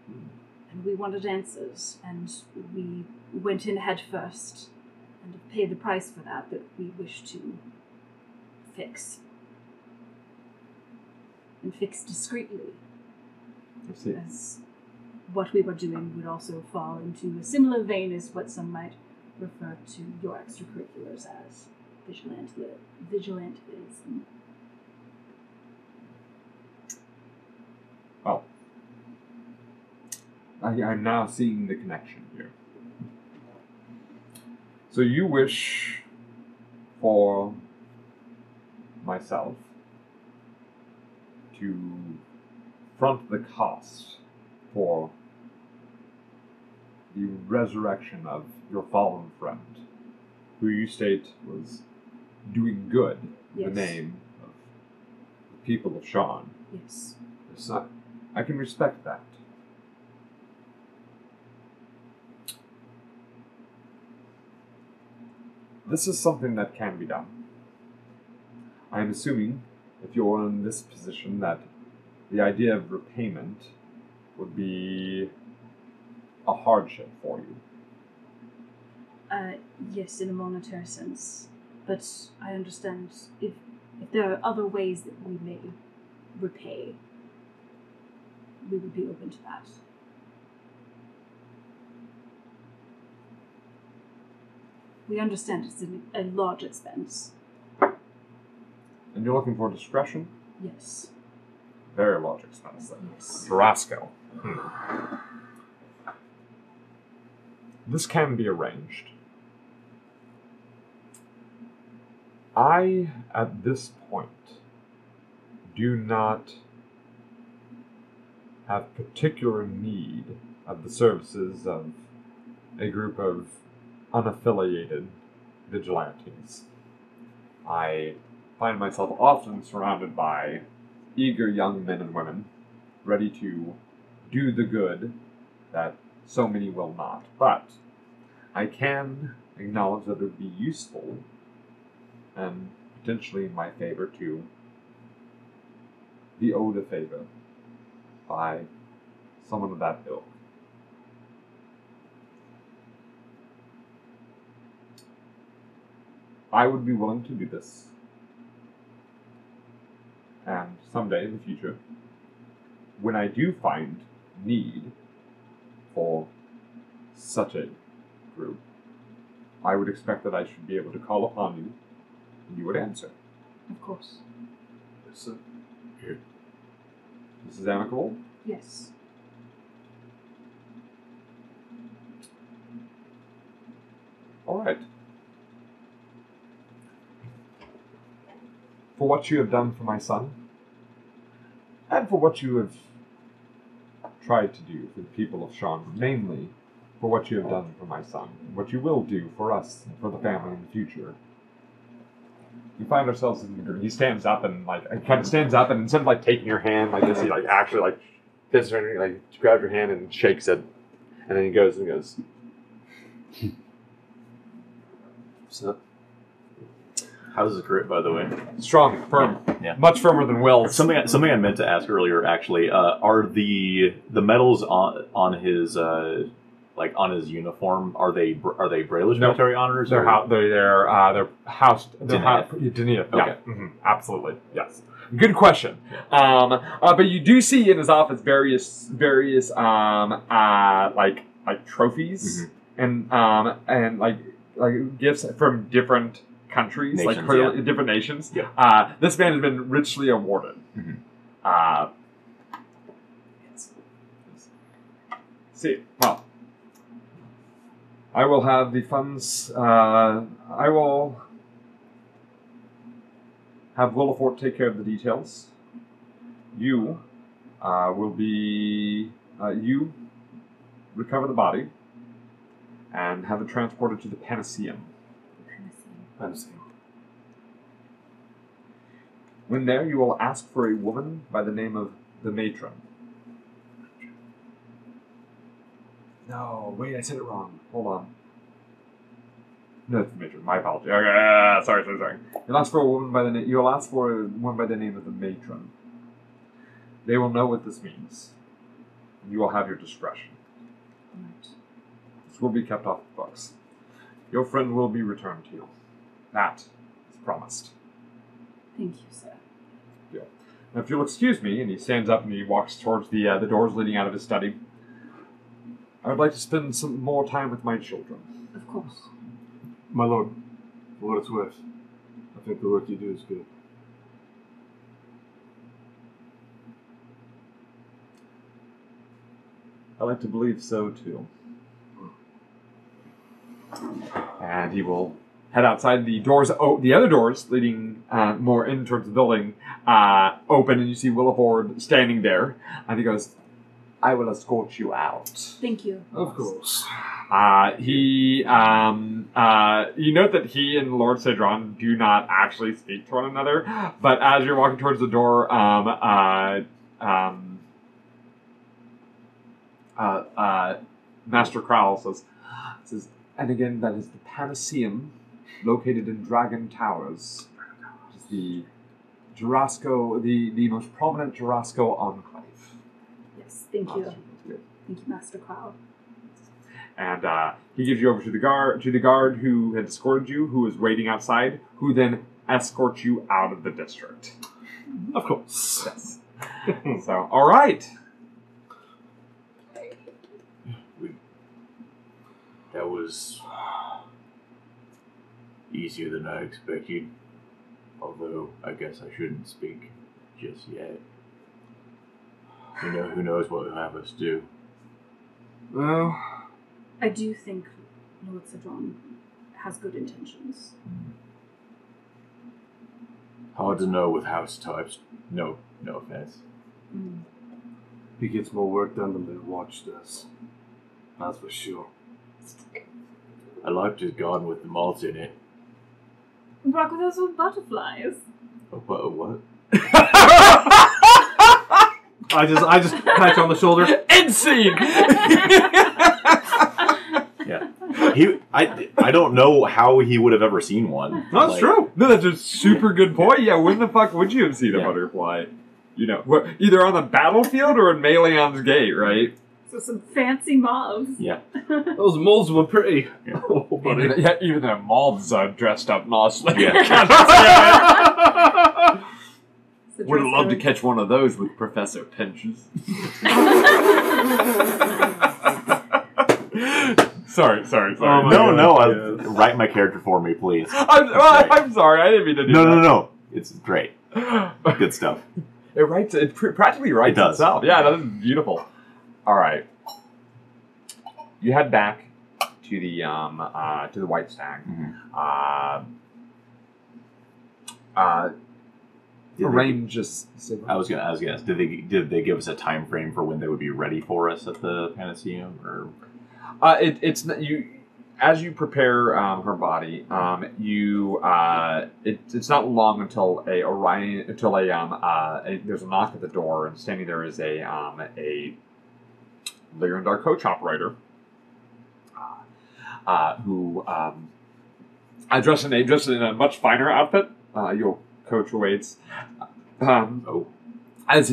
And we wanted answers, and we went in head first and paid the price for that we wish to fix. And fix discreetly. I see. As what we were doing would also fall into a similar vein as what some might refer to your extracurriculars as vigilantism. Well, I'm now seeing the connection here. So you wish for myself to front the cost for the resurrection of your fallen friend, who you state was doing good in the name of the people of Sharn. Yes. So I can respect that. This is something that can be done. I am assuming, if you're in this position, that the idea of repayment would be a hardship for you. Yes, in a monetary sense. But I understand if there are other ways that we may repay, we would be open to that. We understand it's a large expense. And you're looking for discretion? Yes. Very large expense, then. Yes. Carrasco. This can be arranged. I, at this point, do not have particular need of the services of a group of unaffiliated vigilantes. I find myself often surrounded by eager young men and women ready to do the good that so many will not. But I can acknowledge that it would be useful and potentially in my favor to be owed a favor by someone of that ilk. I would be willing to do this. And someday in the future, when I do find need for such a group, I would expect that I should be able to call upon you, and you would answer. Of course. Yes, sir. This is amicable? Yes. All right. For what you have done for my son, and for what you have tried to do for the people of Sharn, mainly for what you have done for my son, and what you will do for us and for the family in the future. We find ourselves in the group. He stands up and kind of stands up, and instead of taking your hand like this, he actually fits her, grabs your hand and shakes it, and then he goes. So, How's his grit, by the way? Strong, firm, Yeah. much firmer than Will's. Something I meant to ask earlier, actually, are the medals on his on his uniform? Are they Bralish military honors? They're housed. Denia. Yeah, Okay. absolutely. Yes. Good question. But you do see in his office various trophies and gifts from different countries, Nations, clearly different nations. Yeah. This man has been richly awarded. Mm-hmm. See, well, I will have the funds. I will have Willifort take care of the details. You will be you recover the body and have it transported to the Panaceum. When there, you will ask for a woman by the name of the matron. No, wait, I said it wrong. Hold on. No, it's the matron. My apology. Okay, sorry. You'll ask for a woman by the name. You'll ask for one by the name of the matron. They will know what this means. You will have your discretion. Right. This will be kept off the books. Your friend will be returned to you. That is promised. Thank you, sir. Yeah. Now, if you'll excuse me, and he stands up and he walks towards the doors leading out of his study. I would like to spend some more time with my children. Of course. my lord, for what it's worth, I think the work you do is good. I like to believe so, too. And he will head outside. The doors, the other doors leading more in towards the building, open, and you see Williford standing there. And he goes, "I will escort you out." Thank you. Of course. You note that he and Lord Cedron do not actually speak to one another, but as you're walking towards the door, Master Crowell says, "And again, that is the Panaceum, located in Dragon Towers. It is the Jarasco, the most prominent Jarasco enclave." Yes, thank you. Thank you, Master Cloud. And he gives you over to the guard who had escorted you, who is waiting outside, who then escorts you out of the district. Of course. Yes. So, all right. That was easier than I expected. Although, I guess I shouldn't speak just yet. Who knows what will have us do. Well, I do think Lord Cedron has good intentions. Hard to know with house types. No offense. Mm. he gets more work done than the watch does. That's for sure. I liked his garden with the moths in it. Brock, with those with butterflies. What? I just pat you on the shoulder. End scene! I don't know how he would have ever seen one. That's true. No, that's a super good point. Yeah, when the fuck would you have seen a butterfly? You know, either on the battlefield or in Meleon's gate, right? So some fancy moths. Yeah. Those moles were pretty. Yeah. Oh, buddy. Even the moths are dressed up nicely. Yeah. Would have loved to catch one of those with Professor Pinches. Sorry. Oh my God. Write my character for me, please. I'm sorry, I didn't mean to do that. No. It's great. Good stuff. It practically writes itself. Yeah, that is beautiful. All right. You head back to the White Stag. Arrange just. I was gonna ask. Did they give us a time frame for when they would be ready for us at the Panaceum, or? It's you. As you prepare her body, it's not long until there's a knock at the door, and standing there is a Lyriandar coach operator who dressed in a much finer outfit. Your coach awaits. As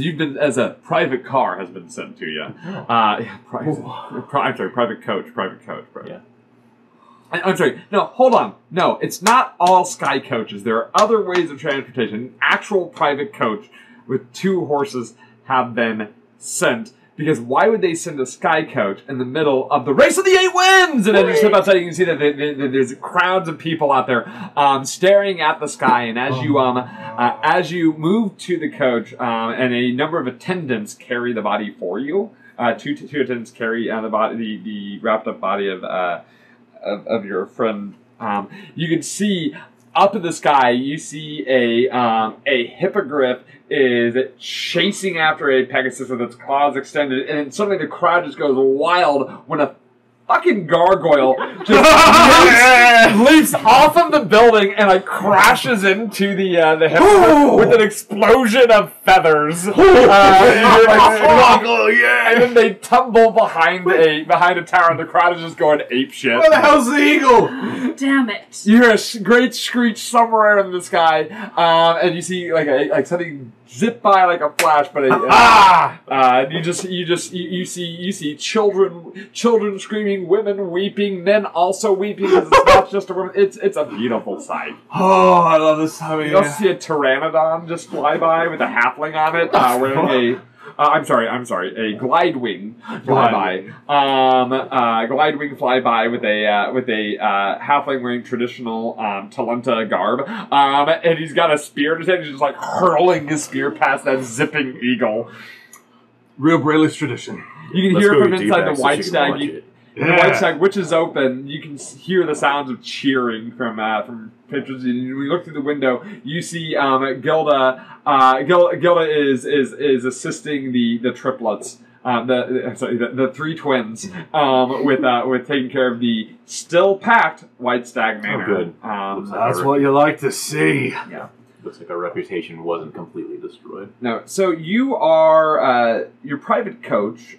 a private car has been sent to you. Private coach. Yeah. I'm sorry. No, hold on. No, it's not all sky coaches. There are other ways of transportation. An actual private coach with 2 horses have been sent. Because why would they send a sky coach in the middle of the race of the 8 winds? And as you step outside, you can see that there's crowds of people out there staring at the sky. And as you move to the coach, and a number of attendants carry the body for you, two attendants carry the wrapped up body of your friend. You can see up in the sky. You see a hippogriff is chasing after a Pegasus with its claws extended, and then suddenly the crowd just goes wild when a fucking gargoyle just leaps off of the building and crashes into the hippogriff with an explosion of feathers. And then they tumble behind a tower, and the crowd is just going apeshit. Where the hell's the eagle? Damn it! You hear a great screech somewhere in the sky, and you see like something zip by like a flash, but you see children screaming, women weeping, men also weeping because it's not just a woman. It's a beautiful sight. Oh, I love this time of year. You also see a pteranodon just fly by with a halfling on it, wearing a glide wing fly by. Glide wing fly by with a halfling wearing traditional Talenta garb. And he's got a spear in his hand. He's just hurling his spear past that zipping eagle. Real Brayley's tradition. You can hear from inside the White Stag. The White Stag, which is open, you can hear the sounds of cheering from patrons. And when you look through the window, you see Gilda. Gilda is assisting the triplets, the 3 twins, with taking care of the still packed White Stag Manor. Oh, good. That's what you like to see. Yeah. Looks like our reputation wasn't completely destroyed. No, so you are your private coach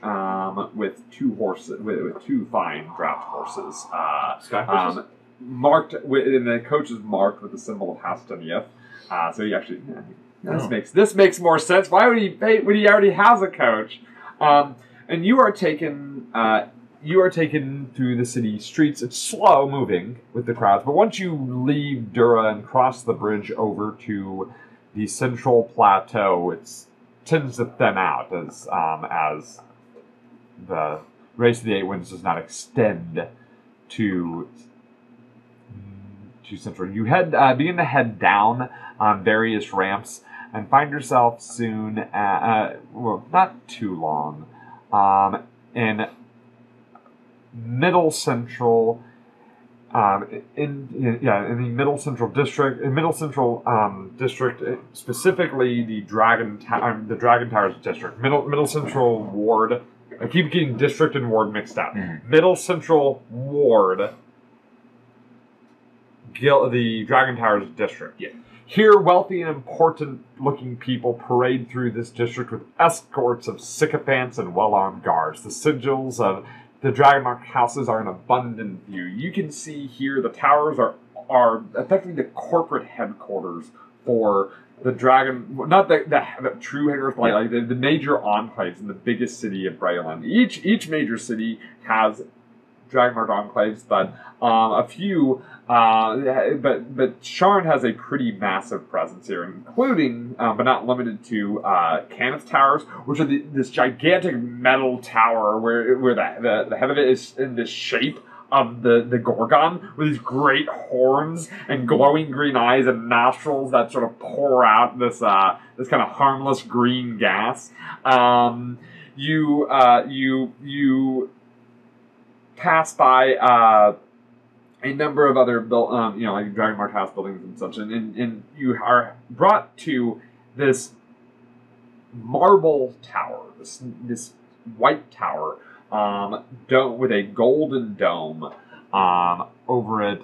with 2 horses, with 2 fine draft horses. Sky horses? Marked, and the coach is marked with the symbol of Hastanieth. So he actually, this makes more sense. Why would he pay when he already has a coach? And you are taken through the city streets. It's slow moving with the crowds, but once you leave Dura and cross the bridge over to the central plateau, it tends to thin out as the race of the 8 winds does not extend to central. You begin to head down on various ramps and find yourself soon not too long, in middle central, in the middle central district, specifically the Dragon Towers district, middle central ward. I keep getting district and ward mixed up. Middle central ward, the Dragon Towers district. Yeah. Here, wealthy and important-looking people parade through this district with escorts of sycophants and well-armed guards. The sigils of the Dragonmark houses are in abundant view. You can see here the towers are effectively the corporate headquarters for the Dragon, not the true headquarters, but like the major enclaves in the biggest city of Breland. Each major city has Dragonmark enclaves, but a few, but Sharn has a pretty massive presence here, including, but not limited to, Cannith Towers, which are this gigantic metal tower where the head of it is in this shape of the Gorgon, with these great horns and glowing green eyes and nostrils that sort of pour out this kind of harmless green gas. You pass by a number of other like Dragonmark house buildings and such, and you are brought to this marble tower, this white tower, dome with a golden dome over it.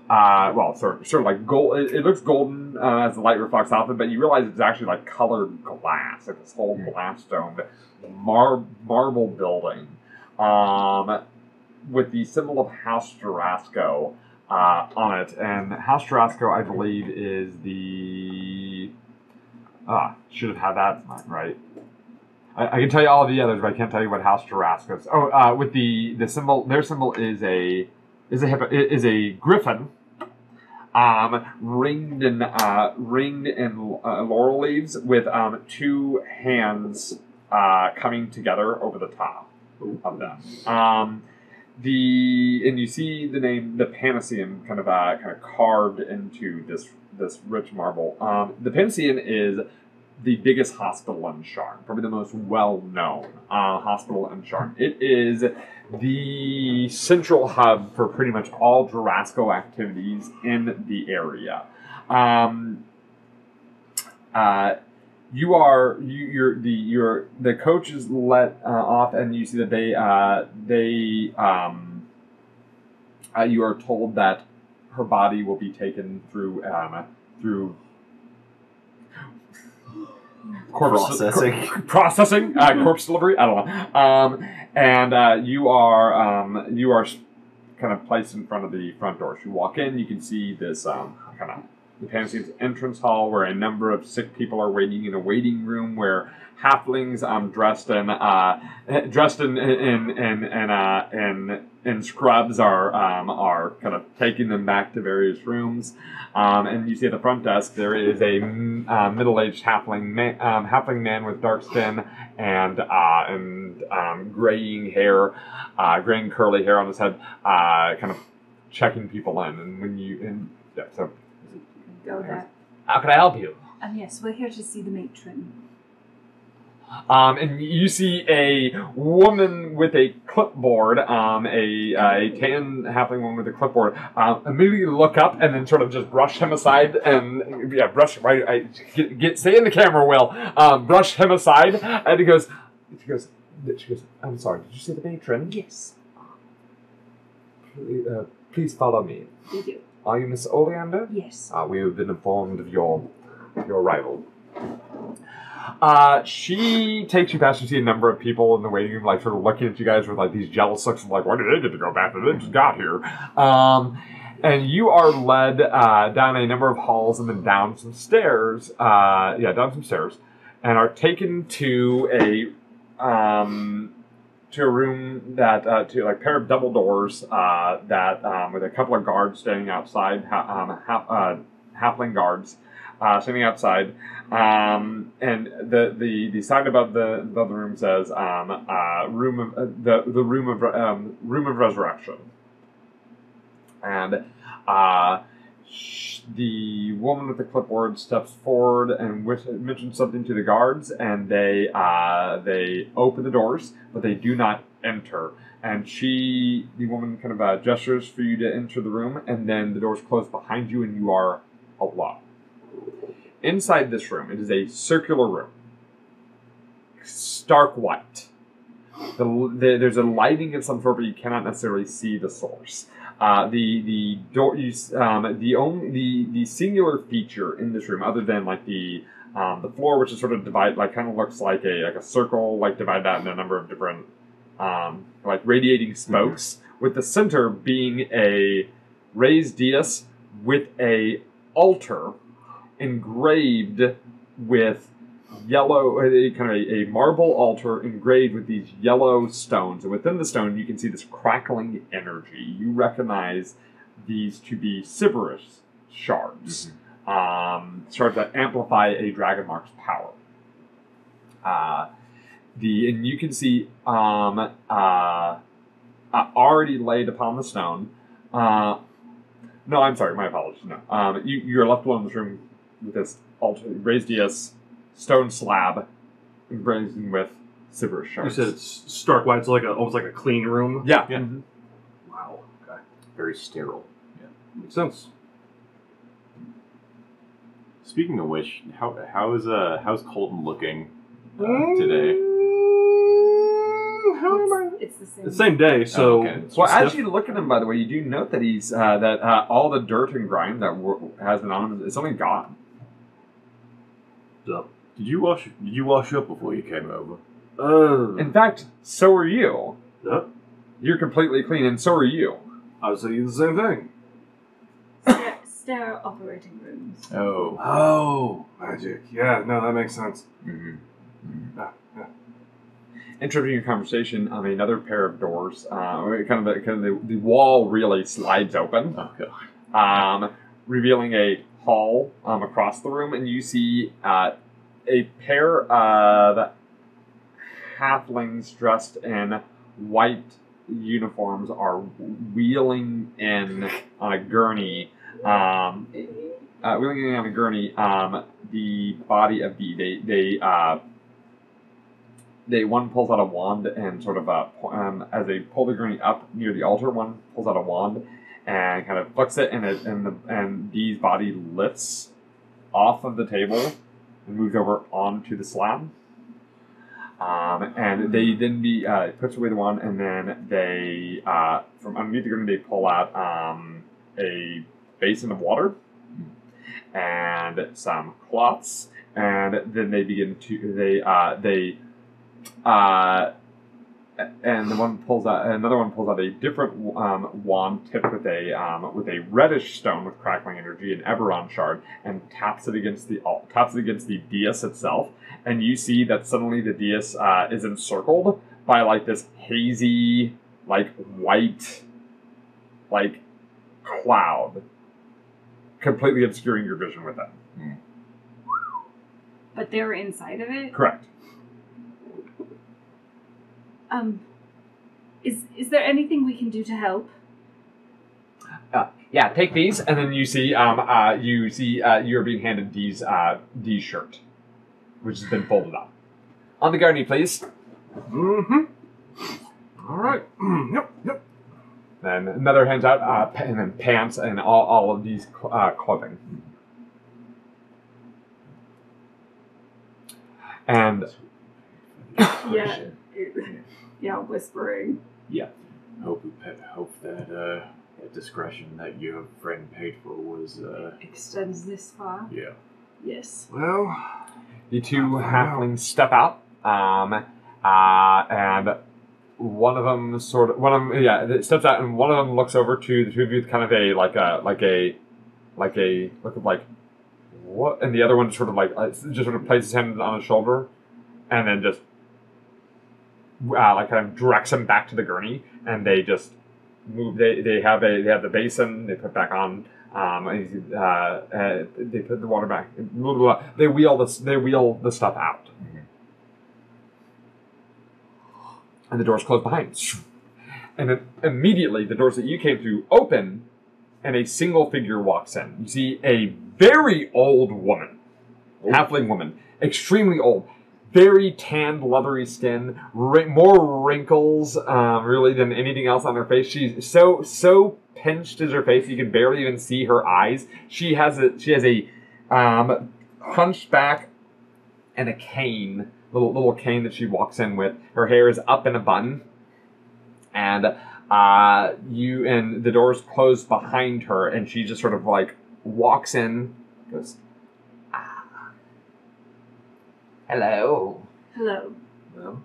Sort of like gold. It looks golden as the light reflects off it, but you realize it's actually like colored glass, like this whole glass domed marble building, with the symbol of House Jarasco on it. And House Jarasco, I believe, is the should have had that right. I can tell you all of the others, but I can't tell you what House Jarasco is. Oh, with the symbol, their symbol is a griffin, ringed in laurel leaves with two hands coming together over the top of them. And you see the name, the Panaceian, kind of carved into this rich marble. The Panaceian is the biggest hospital in Sharn, probably the most well-known hospital in Sharn. It is the central hub for pretty much all Jarasco activities in the area. The coach is let off, and you see that you are told that her body will be taken through corpse processing, corpse delivery. I don't know. And you are kind of placed in front of the front door. So you walk in, you can see this kind of the Panaceian's entrance hall, where a number of sick people are waiting in a waiting room, where halflings dressed in scrubs are kind of taking them back to various rooms. And you see at the front desk there is a middle-aged halfling man with dark skin and graying hair, graying curly hair on his head, kind of checking people in. And when you Go there. How can I help you? Yes, we're here to see the matron. And you see a woman with a clipboard, a tan halfling woman with a clipboard, immediately look up and then sort of just brush him aside and, stay in the camera, Will, brush him aside, and she goes, I'm sorry, did you see the matron? Yes. Please follow me. We do. Are you Miss Oleander? Yes. We have been informed of your arrival. She takes you past. You see a number of people in the waiting room, like sort of looking at you guys with like these jealous looks of like, why did they get to go back? They just got here. And you are led down a number of halls and then down some stairs. Down some stairs, and are taken to a room that to like pair of double doors that with a couple of guards standing outside, halfling guards standing outside, and the sign above the room says room of resurrection, and the woman with the clipboard steps forward and mentions something to the guards, and they open the doors, but they do not enter. And the woman kind of gestures for you to enter the room, and then the doors close behind you, and you are alone. Inside this room, it is a circular room, stark white. There's a lighting of some sort, but you cannot necessarily see the source. The door, the singular feature in this room, other than like the floor, which is sort of divided, like kind of looks like a circle, like divided out into a number of different like radiating spokes, with the center being a raised dais with a altar engraved with yellow, kind of a marble altar engraved with these yellow stones. And within the stone, you can see this crackling energy. You recognize these to be Sybaris shards. Shards that amplify a Dragonmark's power. And you can see already laid upon the stone. No, I'm sorry, my apologies. No, you're left alone in this room with this altar, raised dais, stone slab, engraved with Sybaris shards. You said it's stark white, so almost like a clean room. Yeah. Wow. Okay. Very sterile. Makes sense. Speaking of which, how's Colton looking today? How am I? It's the same. The same day, so. Oh, okay. Well, as you look at him, by the way, you do note that he's all the dirt and grime that has been on him, it's only gone. So. Did you wash up before you came over? In fact, so are you. Yeah. You're completely clean, and so are you. I was thinking the same thing. Stair operating rooms. Oh, magic. Yeah, no, that makes sense. Mm-hmm. Interrupting your conversation, another pair of doors, the wall really slides open, revealing a hall across the room, and you see a pair of halflings dressed in white uniforms are wheeling in on a gurney. The body of Dee. They one pulls out a wand and sort of as they pull the gurney up near the altar, one pulls out a wand and kind of flicks it, and Dee's body lifts off of the table and moves over onto the slab. And they then puts away the wand, and then they from underneath the gurney they pull out a basin of water and some cloths, and then they begin to and another one pulls out a different wand tipped with a reddish stone with crackling energy, an Eberron shard, and taps it against the dais itself, and you see that suddenly the dais is encircled by like this hazy, like white, like cloud, completely obscuring your vision with it. But they were inside of it? Correct. Is there anything we can do to help? Yeah, take these, and then you see you're being handed Dee's shirt, which has been folded up. On the gurney, please. Mm-hmm. All right. Yep. Then another hands out, and then pants and all of these clothing. And Yeah, whispering. Yeah. Hope that discretion that your friend paid for was Extends this far? Yeah. Yes. Well, the two halflings step out, and one of them steps out, and one of them looks over to the two of you, kind of like a look of like what, and the other one sort of places his hand on his shoulder, and then just kind of directs him back to the gurney, and they just move. They have the basin. They put back on. They put the water back. Blah, blah, blah. They wheel the stuff out, and the doors close behind. And then immediately the doors that you came through open, and a single figure walks in. You see a very old woman, halfling woman, extremely old. Very tanned, leathery skin, more wrinkles, really, than anything else on her face. She's so pinched is her face, you can barely even see her eyes. She has a hunchback and a cane, little cane that she walks in with. Her hair is up in a bun, and the doors close behind her, and she just sort of like walks in, goes, Hello. Hello. Hello.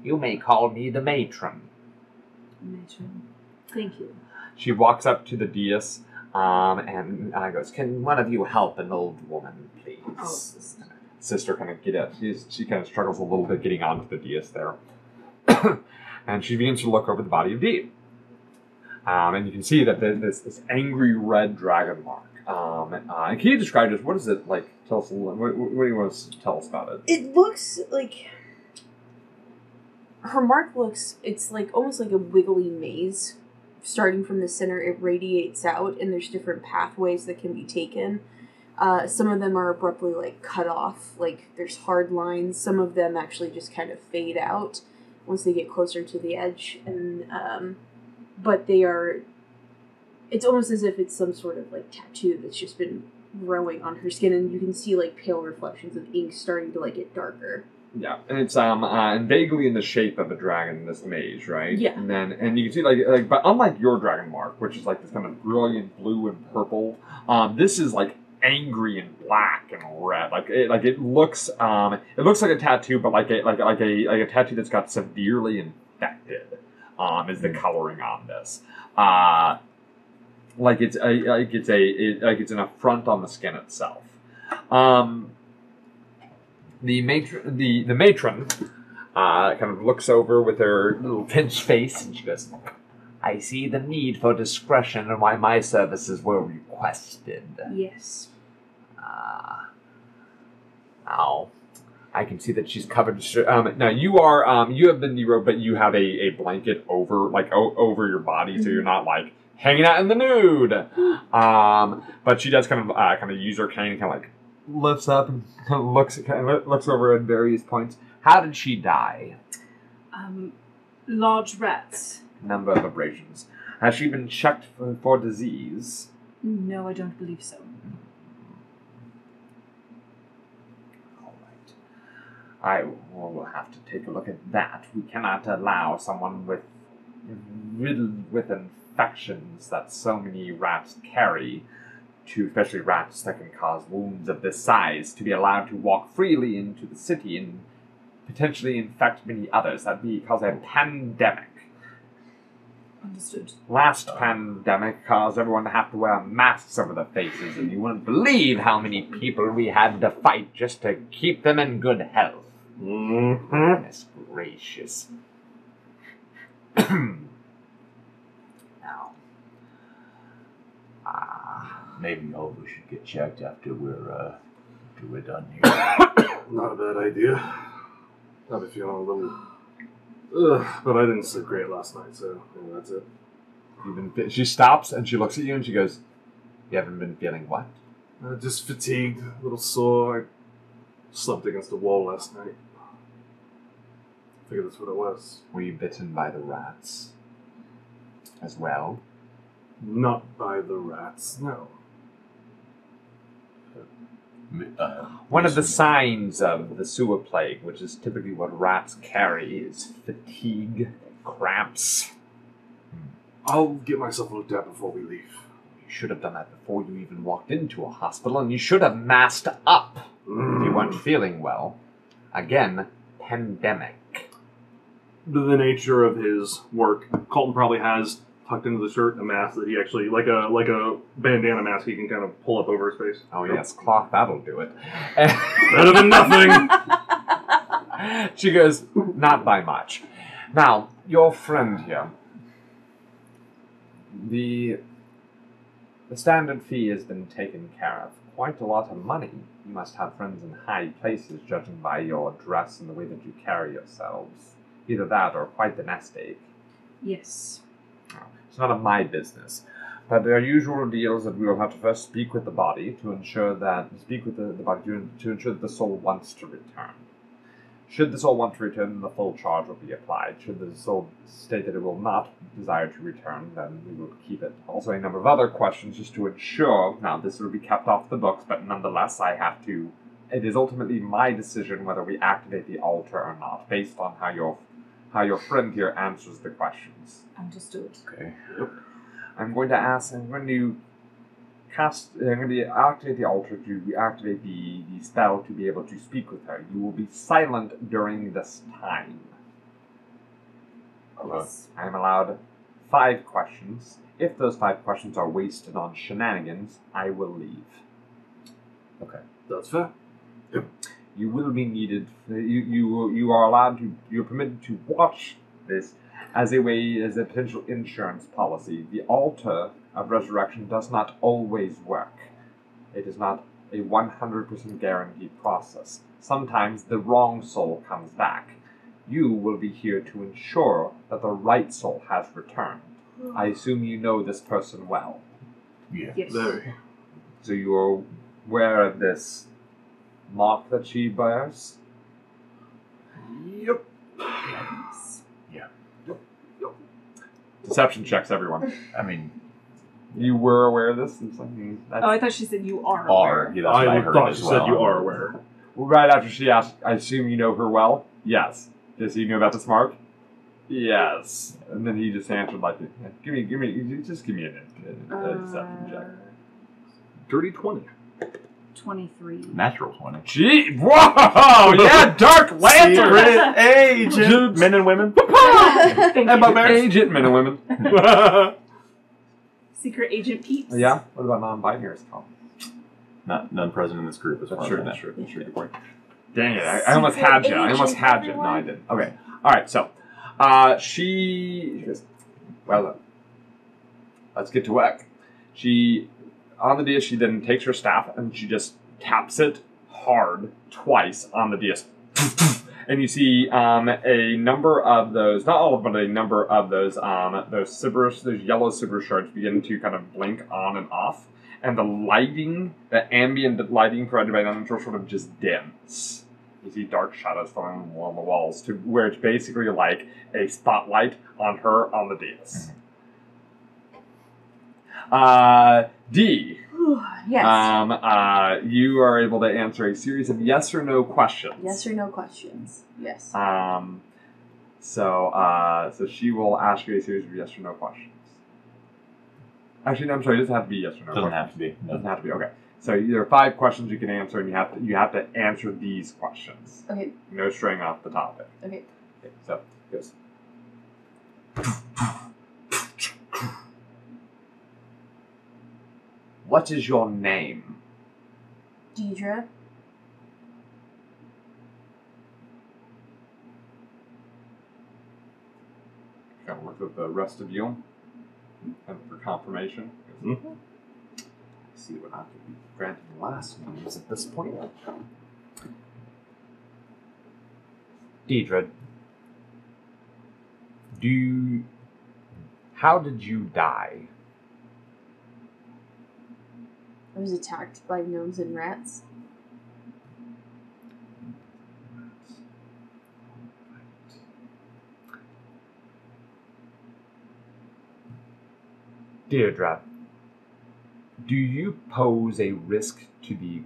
You may call me the matron. Matron. Thank you. She walks up to the dais and goes, "Can one of you help an old woman, please?" Oh, Sister kind of she kind of struggles a little bit getting onto the dais there. And she begins to look over the body of Dee. And you can see that this angry red dragon mark. And can you describe this? What is it like? Tell us a little. What do you want to tell us about it? It looks like her mark looks. It's like almost like a wiggly maze. Starting from the center, it radiates out, and there's different pathways that can be taken. Some of them are abruptly like cut off, like there's hard lines. Some of them actually just kind of fade out once they get closer to the edge, and but they are. It's almost as if it's some sort of like tattoo that's just been growing on her skin, and you can see like pale reflections of ink starting to like get darker. Yeah, and it's and vaguely in the shape of a dragon, this maze, right? Yeah. And you can see like but unlike your dragon mark, which is like this kind of brilliant blue and purple, this is like angry and black and red. It looks like a tattoo, but like a tattoo that's got severely infected. Is the coloring on this? Like it's an affront on the skin itself. The matron kind of looks over with her little pinched face, and she goes, "I see the need for discretion and why my services were requested." Yes. Now, I can see that she's covered. Now you are you have been derobed, but you have a blanket over over your body, so you're not like hanging out in the nude. But she does kind of use her cane and kind of like lifts up and looks over at various points. How did she die? Large rats. Number of abrasions. Has she been checked for disease? No, I don't believe so. All right. I will have to take a look at that. We cannot allow someone riddled with infections that so many rats carry, especially rats that can cause wounds of this size, to be allowed to walk freely into the city and potentially infect many others. That would cause a pandemic. Understood. Last pandemic caused everyone to have to wear masks over their faces, and you wouldn't believe how many people we had to fight just to keep them in good health. Mm-hmm. Goodness gracious. Now, Maybe all of us should get checked after we're done here. Not a bad idea. I'll be feeling a little... but I didn't sleep great last night, so that's it. she stops and she looks at you and she goes, "You haven't been feeling what?" Just fatigued, a little sore. I slept against the wall last night. I figured that's what it was. Were you bitten by the rats as well? Not by the rats, no. One of the signs of the sewer plague, which is typically what rats carry, is fatigue, cramps. I'll get myself looked at before we leave. You should have done that before you even walked into a hospital, and you should have masked up if you weren't feeling well. Again, pandemic. The nature of his work, Colton probably has tucked into the shirt a mask that he actually, like a bandana mask he can kind of pull up over his face. Oh yes, cloth, that'll do it. Better than nothing! She goes, "Not by much." Now, your friend here, the standard fee has been taken care of. Quite a lot of money. You must have friends in high places, judging by your dress and the way that you carry yourselves. Either that or quite the nest egg. Yes. It's none of my business. But there are usual deals that we will have to first speak with the body to ensure that to ensure that the soul wants to return. Should the soul want to return, then the full charge will be applied. Should the soul state that it will not desire to return, then we will keep it. Also, a number of other questions just to ensure. Now, this will be kept off the books, but nonetheless, it is ultimately my decision whether we activate the altar or not, based on how your friend here answers the questions. Understood. Okay. Yep. I'm going to activate the altar to activate the spell to be able to speak with her. You will be silent during this time. Yes. I am allowed 5 questions. If those 5 questions are wasted on shenanigans, I will leave. Okay. That's fair. You will be needed. You are allowed to. You're permitted to watch this as a potential insurance policy. The altar of resurrection does not always work. It is not a 100% guaranteed process. Sometimes the wrong soul comes back. You will be here to ensure that the right soul has returned. I assume you know this person well. Yeah. Yes. Very. So you are aware of this mark that she bears? Yep. Yeah. Deception checks, everyone. I mean, You were aware of this? It's like, that's Oh, I thought she said you are. are. Yeah, that's what I I heard thought as you well. said you are aware. right after she asked, I assume you know her well? Yes. Does he know about this mark? Yes. And then he just answered like, give me, just give me a deception check. Dirty 20. 23. Natural 20. Gee, whoa, yeah, Dark Lanterns! Secret agent! Men and women. Thank And you. bugbears. Agent men and women. Secret Agent Peeps. Yeah? What about non-binaries, Colin? None present in this group as far as I know. That's true. Good point. Dang it, I almost had you. I almost Secret had you. agent, No, I everyone. didn't. Okay. Alright, so, she goes, well then, let's get to work. She, on the dais, she then takes her staff and she just taps it hard twice on the dais. And you see a number of those, not all of them, but a number of those yellow silver shards begin to kind of blink on and off. And the lighting, the ambient lighting provided by them sort of just dims. You see dark shadows falling along the walls to where it's basically like a spotlight on her on the dais. D. Yes. You are able to answer a series of yes or no questions. Yes or no questions. Yes. So she will ask you a series of yes or no questions. Actually, no, I'm sorry. It doesn't have to be yes or no. Doesn't questions. have to be. It doesn't have to be. Okay. So there are 5 questions you can answer, and you have to answer these questions. Okay. No straying off the topic. Okay. Okay, so it goes. What is your name? Deidre. Kind of look at the rest of you, and for confirmation. See what I could be granting last names at this point. Deidre, how did you die? I was attacked by gnomes and rats. Deirdre, do you pose a risk to the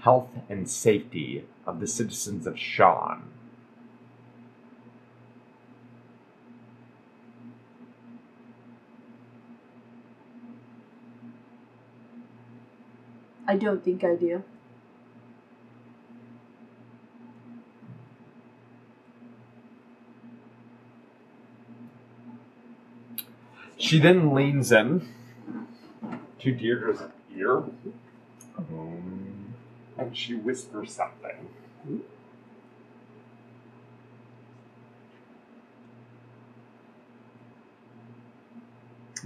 health and safety of the citizens of Sharn? I don't think I do. She then leans in to Deirdre's ear, and she whispers something.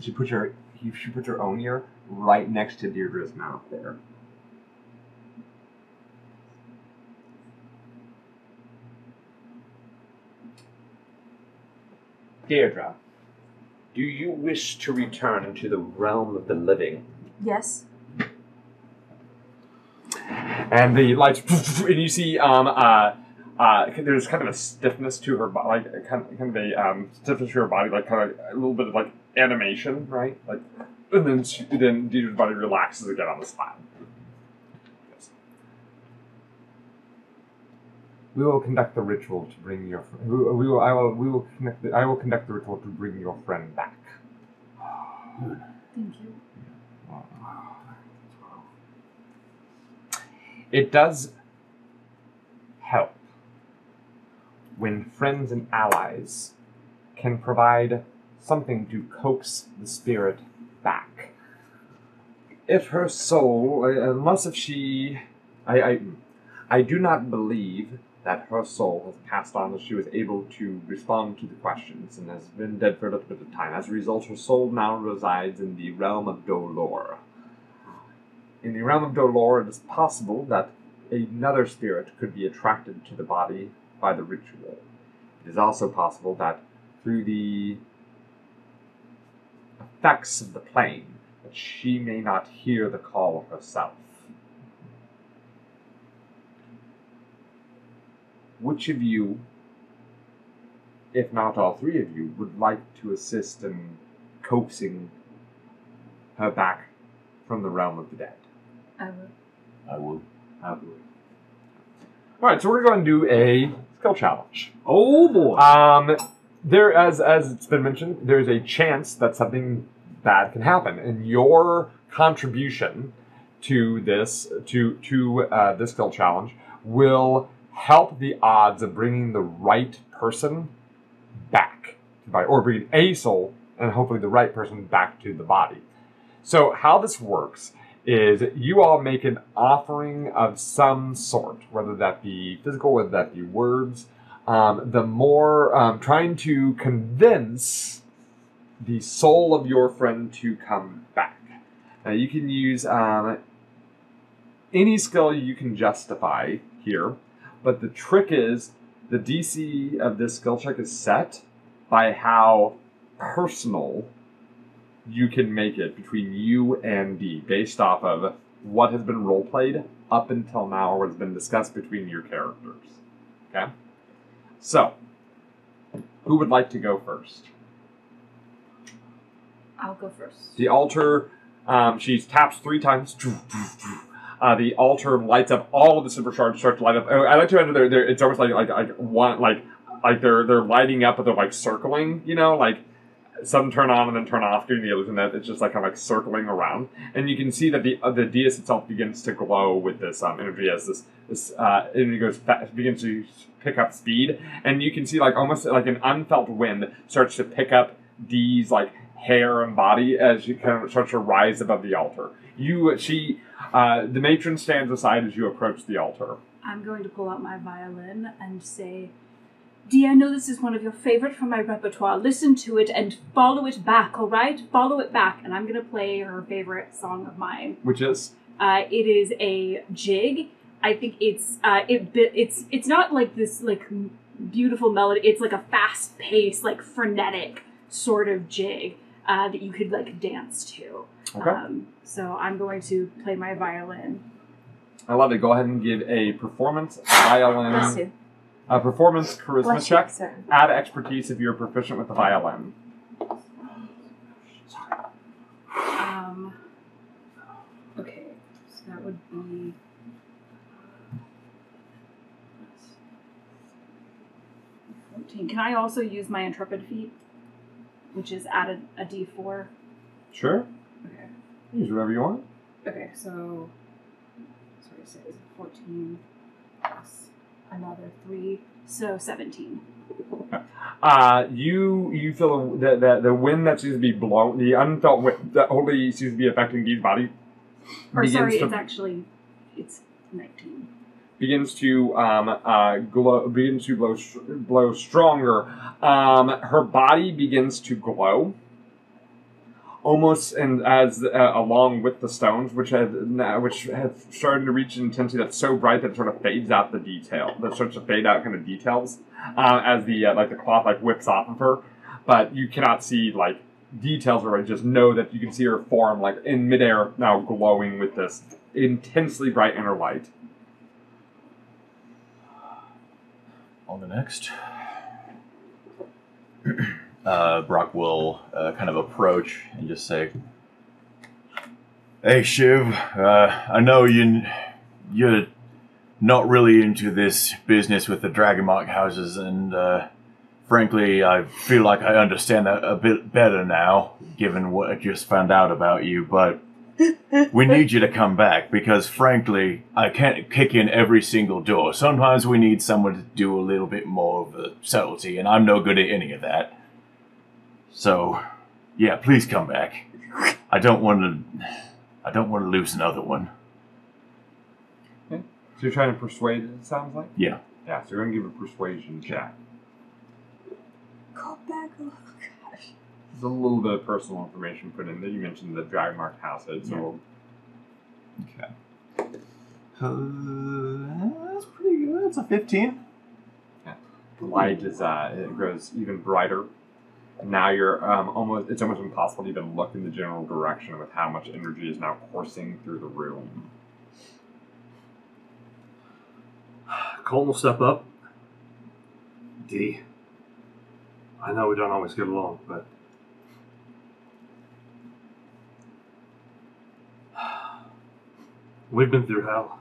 She puts her own ear right next to Deirdre's mouth there. Deirdre, do you wish to return to the realm of the living? Yes. And the lights, and you see, there's kind of a stiffness to her body, like kind of a stiffness to her body, like kind of a little bit of like animation, right? Like, and then Deirdre's body relaxes again on the slab. Yes. We will conduct the ritual to bring your. I will conduct the ritual to bring your friend back. Thank you. It does help when friends and allies can provide something to coax the spirit back. If her soul, unless if she... I do not believe that her soul has passed on as she was able to respond to the questions and has been dead for a little bit of time. As a result, her soul now resides in the realm of Dolor. In the realm of Dolor, it is possible that another spirit could be attracted to the body by the ritual. It is also possible that through the effects of the plane, that she may not hear the call herself. Which of you, if not all three of you, would like to assist in coaxing her back from the realm of the dead? I would. I will. Alright, so we're going to do a skill challenge. Oh boy. There, as it's been mentioned, there's a chance that something bad can happen, and your contribution to this this skill challenge will help the odds of bringing the right person back to the body, or bringing a soul and hopefully the right person back to the body. So how this works is you all make an offering of some sort, whether that be physical, whether that be words. The more trying to convince the soul of your friend to come back. Now you can use any skill you can justify here, but the trick is the DC of this skill check is set by how personal you can make it between you and D, based off of what has been role-played up until now, or what has been discussed between your characters. Okay? So, who would like to go first? I'll go first. The altar, she taps 3 times. The altar lights up. All of the silver shards start to light up. I like to enter there. It's almost like they're lighting up, but they're like circling. You know, like some turn on and then turn off, giving the illusion that it's just like kind of like circling around. And you can see that the dais itself begins to glow with this energy as this energy begins to pick up speed, and you can see like almost like an unfelt wind starts to pick up Dee's like hair and body as she kind of starts to rise above the altar. The matron stands aside as you approach the altar. I'm going to pull out my violin and say, Dee, I know this is one of your favorite from my repertoire. Listen to it and follow it back, all right? Follow it back. And I'm going to play her favorite song of mine. Which is? It is a jig. I think it's not like this like beautiful melody. It's like a fast-paced, like frenetic sort of jig that you could like dance to. Okay. So I'm going to play my violin. I love it. Go ahead and give a performance violin. A performance charisma check. Add expertise if you're proficient with the violin. Okay, so that would be 14. Can I also use my intrepid feat, which is added a D4? Sure. Okay. Use whatever you want. Okay, so 14 plus another 3, so 17. You feel the wind that seems to be blowing, the unfelt wind that only seems to be affecting Dee's body. It's 19. Begins to blow stronger. Her body begins to glow, almost and as along with the stones, which have started to reach an intensity that's so bright that it sort of fades out the detail. That starts to fade out kind of details as the the cloth like whips off of her, but you cannot see like details or just know that you can see her form like in midair now glowing with this intensely bright inner light. On the next, Brock will kind of approach and just say, "Hey Shiv, I know you're not really into this business with the Dragonmark houses, and frankly, I feel like I understand that a bit better now, given what I just found out about you, but we need you to come back, because frankly, I can't kick in every single door. Sometimes we need someone to do a little bit more of the subtlety, and I'm no good at any of that. So, yeah, please come back. I don't want to lose another one. Okay. So you're trying to persuade it sounds like? Yeah. Yeah, so you're going to give a persuasion check. Call back. Oh, gosh. There's a little bit of personal information put in there. You mentioned the drag mark house, so... Okay. That's pretty good. That's a 15. Yeah. The light is, it grows even brighter. And now you're it's almost impossible to even look in the general direction with how much energy is now coursing through the room. Colton will step up. D. I know we don't always get along, but we've been through hell.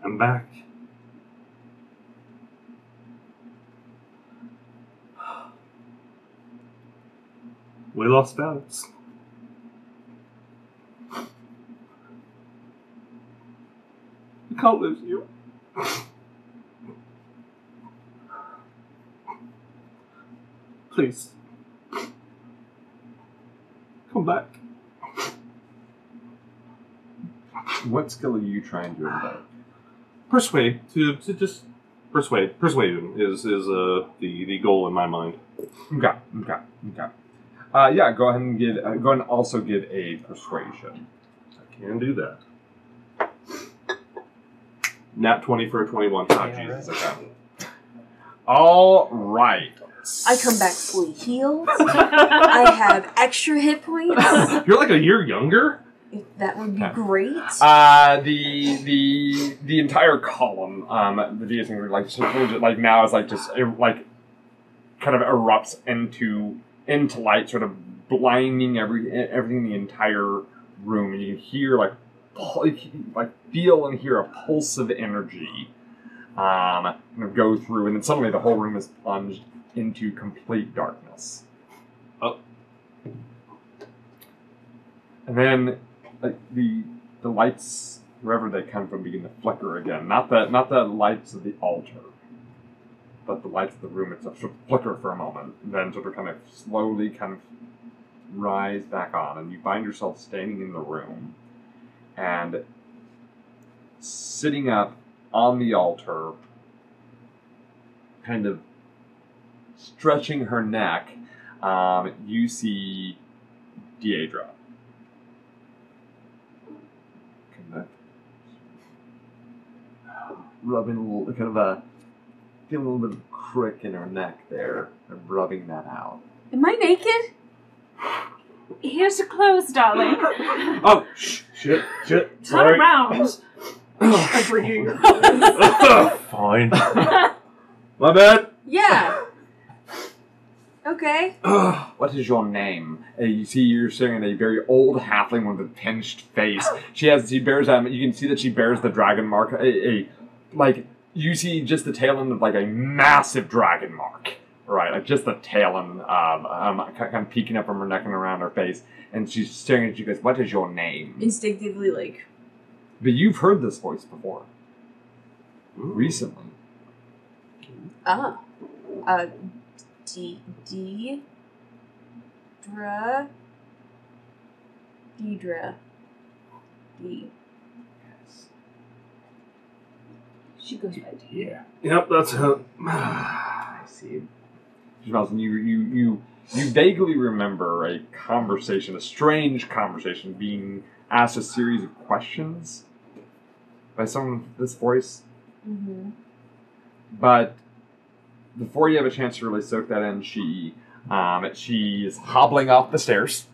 And back. We lost balance. We can't lose you. Please. Come back. What skill are you trying to invoke? Persuade. To just persuade. Persuasion is the goal in my mind. Okay. Yeah, go ahead and also give a persuasion. I can do that. Nat 20 for a 21. Oh, Jesus. Okay. All right. I come back fully healed. I have extra hit points. You're like a year younger? That would be great. The entire column, the DSing like now is like just like kind of erupts into light, sort of blinding everything in the entire room, and you can hear like feel and hear a pulse of energy kind of go through, and then suddenly the whole room is plunged into complete darkness. Oh. And then like the lights, wherever they come from, begin to flicker again. Not the lights of the altar, but the lights of the room itself sort of flicker for a moment, and then sort of kind of slowly kind of rise back on, and you find yourself standing in the room and sitting up on the altar, kind of stretching her neck. You see Deidre. Rubbing a little, feeling a little bit of crick in her neck there, and rubbing that out. Am I naked? Here's your clothes, darling. Oh, shit. Turn Sorry. around. Fine. My bad. Yeah. Okay. What is your name? You see, you're staring at a very old halfling with a pinched face. She bears you can see that she bears the dragon mark. You see just the tail end of like a massive dragon mark. Right, like just the tail end kind of peeking up from her neck and around her face. And she's staring at you, goes, "What is your name?" Instinctively, like. But you've heard this voice before. Recently. Deidre. D. Yes. She goes by D. Yeah. Yep, that's it. I see. You vaguely remember a conversation, a strange conversation, being asked a series of questions by someone with this voice. Mm-hmm. But before you have a chance to really soak that in, she's hobbling off the stairs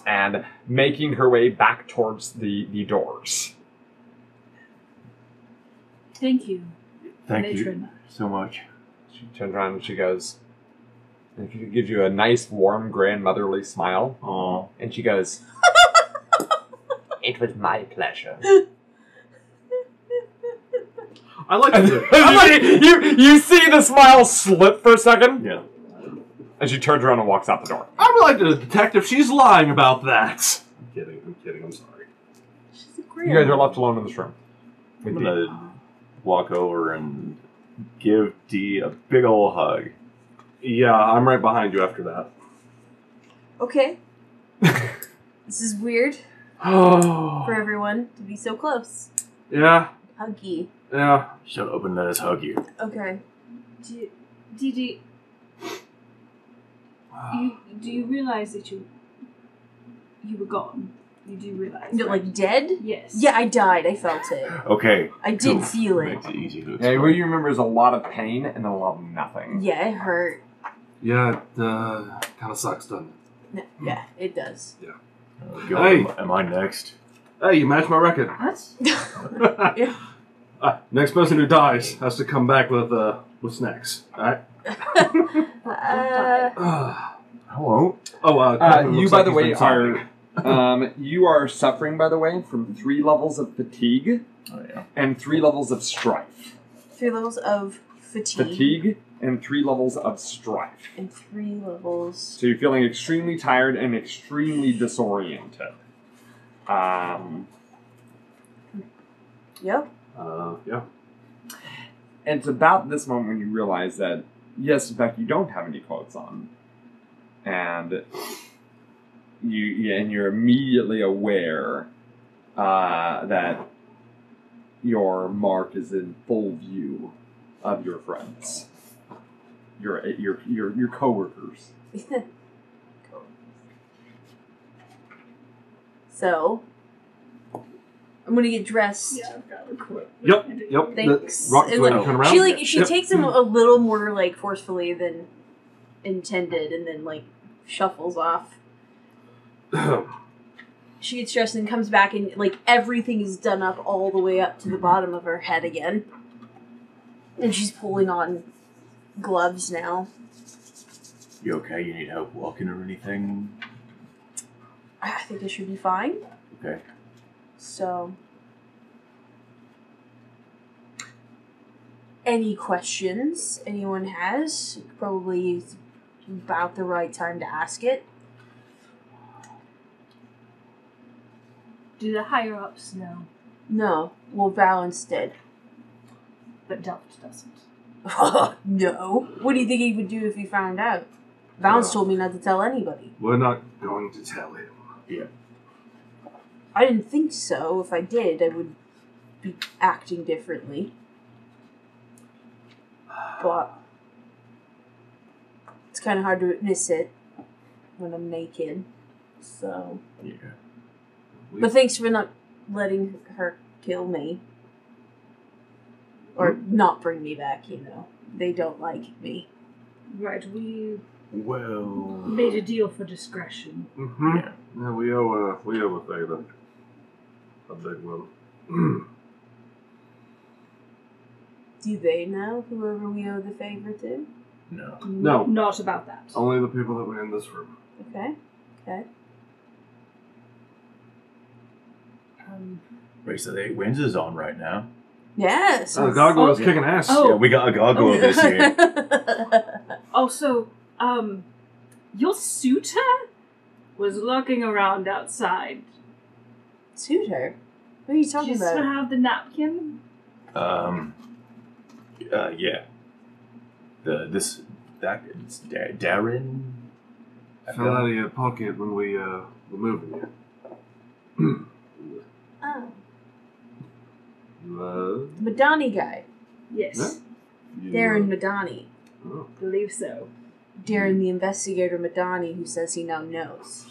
and making her way back towards the doors. Thank you. Thank you Matron. so much. She turns around and she goes, and she gives you a nice, warm, grandmotherly smile. Aw. And she goes, "It was my pleasure." I like it. You see the smile slip for a second? Yeah. And she turns around and walks out the door. I would like to detect if she's lying about that. I'm kidding, I'm sorry. She's a great. You guys are left alone in this room. I'm gonna walk over and give Dee a big ol' hug. Yeah, I'm right behind you after that. Okay. This is weird Oh. for everyone to be so close. Yeah. Huggy. Yeah. Shut up and let us hug you. Okay. DD, do you realize that you were gone? You do realize, You're right? like dead? Yes. Yeah, I died. I felt it. Okay. I did feel it. Makes it easy to Yeah, explain. what you remember is a lot of pain and a lot of nothing. Yeah, it hurt. Yeah, it kind of sucks, doesn't it? Yeah, it does. Go, Hey. am I next? Hey, you matched my record. What? Yeah. Next person who dies has to come back with snacks. Alright? Hello. Oh, You, by the way, you are suffering, by the way, from 3 levels of fatigue Oh yeah. and 3 levels of strife. 3 levels of fatigue. Fatigue and 3 levels of strife. And 3 levels. So you're feeling extremely tired and extremely disoriented. Yep. Yeah. And it's about this moment when you realize that, yes, in fact, you don't have any clothes on. And you're immediately aware that your mark is in full view of your friends, your coworkers. So, I'm gonna get dressed. Yeah, I've got a quit. Yep. Thanks. Rock's And, going like, to turn around. She Yep. takes him a little more like forcefully than intended, and then like shuffles off. She gets dressed and comes back, and like everything is done up all the way up to the bottom of her head again, and she's pulling on gloves now. You okay? You need help walking or anything? I think it should be fine. Okay. So, any questions anyone has? Probably is about the right time to ask it. Do the higher ups know? No. Well, Valence did. But Delft doesn't. No. What do you think he would do if he found out? Valence told me not to tell anybody. We're not going to tell him. Yeah. I didn't think so. If I did, I would be acting differently. But it's kind of hard to witness it when I'm naked. So. Yeah. But thanks for not letting her kill me. Or not bring me back, you know. They don't like me. Right, we Well. made a deal for discretion. Mm-hmm. Yeah. Yeah, we owe a favor. A big one. Do they know whoever we owe the favor to? No. No. Not about that. Only the people that were in this room. Okay. Okay. Race of the 8 Winds is on right now. Yes. The gargoyle's kicking ass. Oh. Yeah, we got a gargoyle this year. Also, your suitor was lurking around outside. Suitor? What are you talking Just about? to have the napkin? Yeah. It's Darren. Fell out of your pocket when we were moving you. Oh. The Madani guy. Yes, Darren Madani. Oh. believe so. Darren the investigator Madani who says he now knows.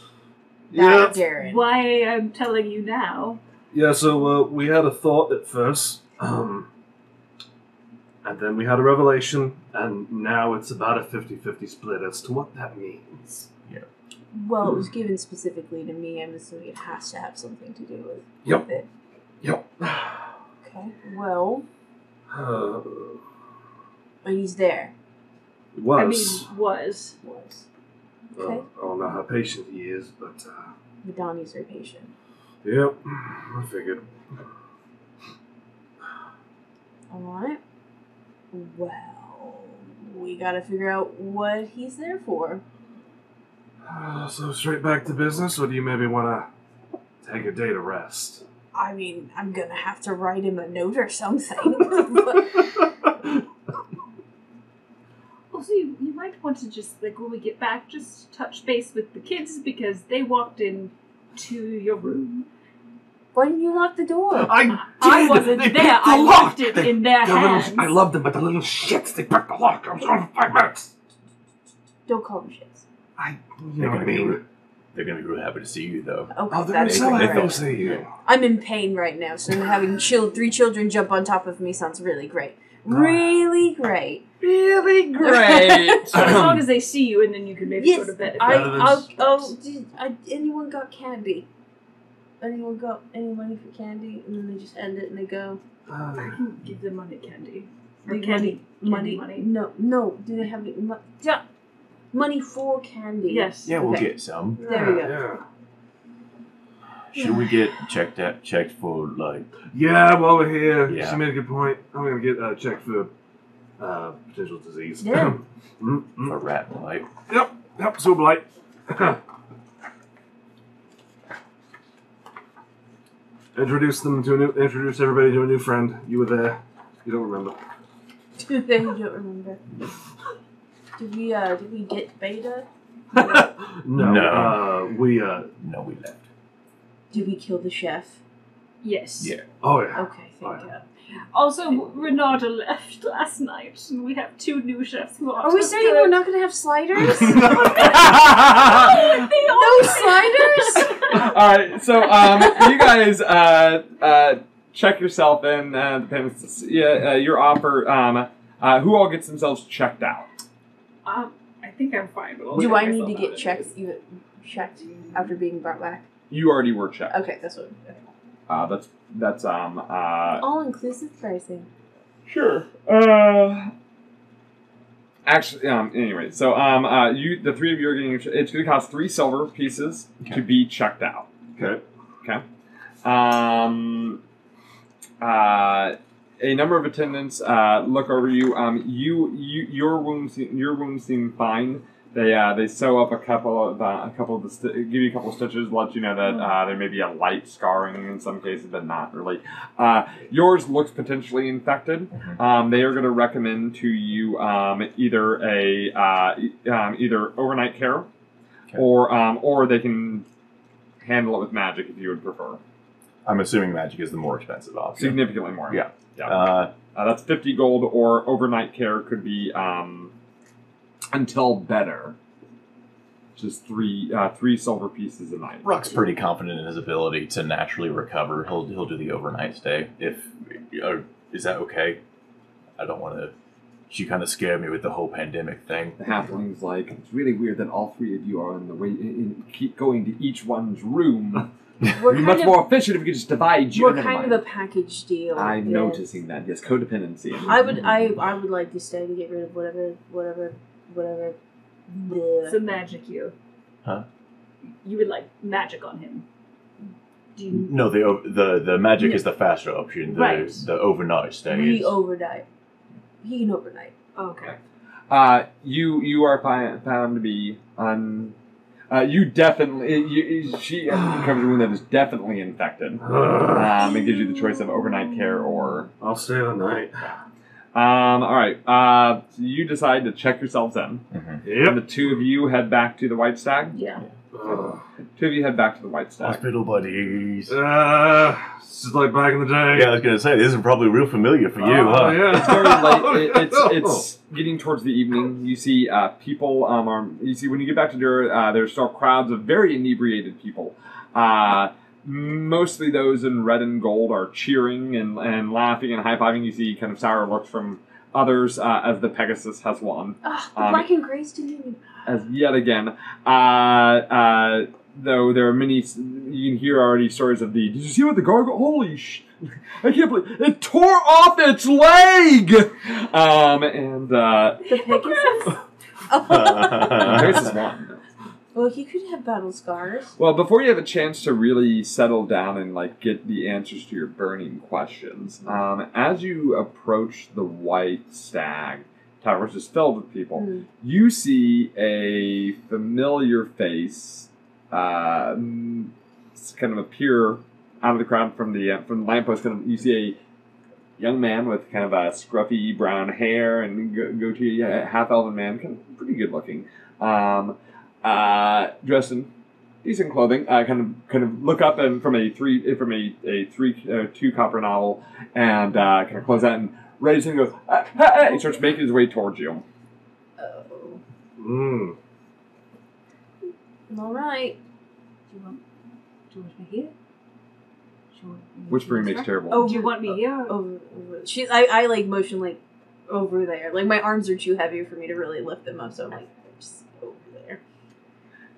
Yeah. That Darren. Why I'm telling you now. Yeah, so we had a thought at first, and then we had a revelation, and now it's about a 50-50 split as to what that means. Well, it was given specifically to me. I'm assuming it has to have something to do with, Yep. with it. Yep. Okay. Well, and he's there. It was. I mean, was. Was. Well, Okay. I don't know how patient he is, but Madani's her patient. yep, I figured. Alright. Well, we gotta figure out what he's there for. So straight back to business, or do you maybe want to take a day to rest? I mean, I'm gonna have to write him a note or something. Also, you might want to just, like, when we get back, just touch base with the kids because they walked into your room. Why didn't you lock the door? I wasn't there. I left it in their hands. I love them, but the little shits, they broke the lock. I was gone for 5 minutes. Don't call them shits. You know what I mean? They're going to be real happy to see you, though. Okay, Oh, they're that's so great. happy to see you. I'm in pain right now, so having 3 children jump on top of me sounds really great. Really great. Really great. So as long as they see you, and then you can maybe go to bed. Anyone got candy? Anyone got any money for candy? And then they just end it and they go. I can give them money candy. Like Money. No. Do they have any money for candy? Yes. Yeah, we'll Okay. get some. There we go. Should we get checked for, like... Yeah, while we're here, Yeah. she made a good point. I'm going to get checked for potential disease. Yeah. a rat bite? Yep, so blight. Introduce everybody to a new friend. You were there. You don't remember. You don't remember. Did we get Beta? No. We No, we left. Did we kill the chef? Yes. Yeah. Oh yeah. Okay, thank God. Also, Renata left last night, and we have 2 new chefs who Are we saying we're not going to have sliders? No No sliders? Alright, so you guys check yourself in. Depends. Your offer. Who all gets themselves checked out? I think I'm fine. But I'll Do check I need myself to out get checked after being brought back? You already were checked. Okay, that's what. Okay. That's All inclusive pricing. Sure. Actually, anyway, so the 3 of you are getting. It's going to cost 3 silver pieces to be checked out. Okay. Okay. A number of attendants look over you. Your wounds seem fine. They sew up a couple of give you a couple of stitches, let you know that there may be a light scarring in some cases, but not really. Yours looks potentially infected. They are going to recommend to you either overnight care, or they can handle it with magic if you would prefer. I'm assuming magic is the more expensive option. Significantly more. Yeah. That's 50 gold, or overnight care could be until better. Just 3 silver pieces a night. Rock's pretty confident in his ability to naturally recover. He'll do the overnight stay. Is that okay? I don't want to. She kind of scared me with the whole pandemic thing. The halfling's like, it's really weird that all 3 of you are in the way keep going to each one's room. We're It'd be much more efficient if we could just divide you. We're kind of a package deal. I'm noticing that. Yes, codependency. I would like to stay to get rid of whatever. So magic you. Huh? You would like magic on him. Do you... No, the magic is the faster option. The overnight stay. He overnight. He can overnight. Okay. You are found to be you definitely she covers a wound that is definitely infected. It gives you the choice of overnight care or. I'll stay the night. All right. So you decide to check yourselves in. Yep. And the 2 of you head back to the White Stag. Yeah. 2 of you head back to the White Stag. Hospital buddies. This is like back in the day. Yeah, I was gonna say this is probably real familiar for you, Oh, huh? yeah. It's very late. It's getting towards the evening. You see people. You see when you get back to Dura, there's still crowds of very inebriated people. Mostly those in red and gold are cheering and laughing and high-fiving. You see kind of sour looks from others as the Pegasus has won. The black and grays didn't even. As yet again, though there are many, you can hear already stories of did you see what the gargoyle, holy I can't believe, it tore off its leg! The Pegasus? Pegasus won. Well, he could have battle scars. Well, before you have a chance to really settle down and get the answers to your burning questions, as you approach the White Stag Tower, which is filled with people, you see a familiar face kind of appear out of the crowd from the lamppost. You see young man with kind of a scruffy brown hair and goatee, half elven man, kind of pretty good looking. Dressed in decent clothing. Kind of look up and from a two copper novel and kind of close that and raises and goes. Hey! He starts making his way towards you. Mm. All right. Do you want me here? Whispering makes terrible. Oh, do you want me here? Over. I like motion like over there. Like my arms are too heavy for me to really lift them up, so I'm like just over there.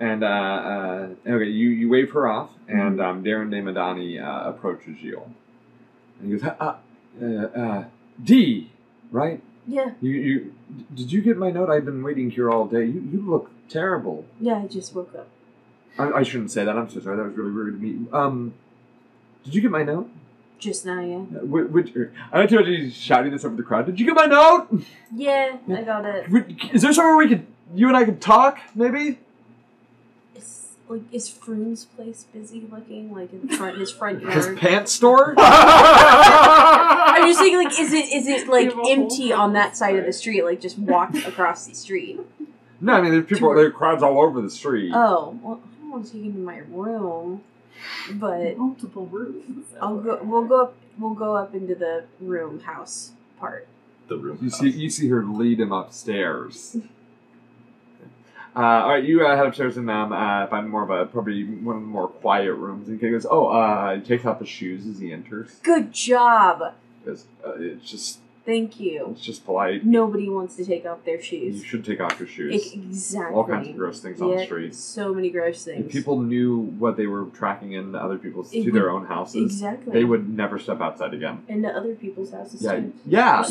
And okay, you wave her off, and Darren de Madani approaches you, and he goes, D, right? Yeah. You did you get my note? I've been waiting here all day. You look terrible. Yeah, I just woke up. I shouldn't say that. I'm so sorry. That was really rude of me. Did you get my note? Just now, yeah. I don't know if he's shouting this over the crowd. Did you get my note? Yeah, I got it. Is there somewhere you and I could talk, maybe? Is Froon's place busy looking? Like in front, his front yard? His pants store? I'm just thinking, like, is it like empty on that side of the street? Like, just walk across the street? No, I mean there are crowds all over the street. Oh, well, I don't want to take him to my room, but Multiple rooms. We'll go up into the house part. The room. You see her lead him upstairs. All right, you head upstairs and find probably one of the more quiet rooms. And he goes, he takes off his shoes as he enters. Good job. Because it's just. Thank you. It's just polite. Nobody wants to take off their shoes. You should take off your shoes. Exactly. All kinds of gross things on the street. So many gross things. If people knew what they were tracking into other people's their own houses, exactly, they would never step outside again. Into other people's houses too. Yeah.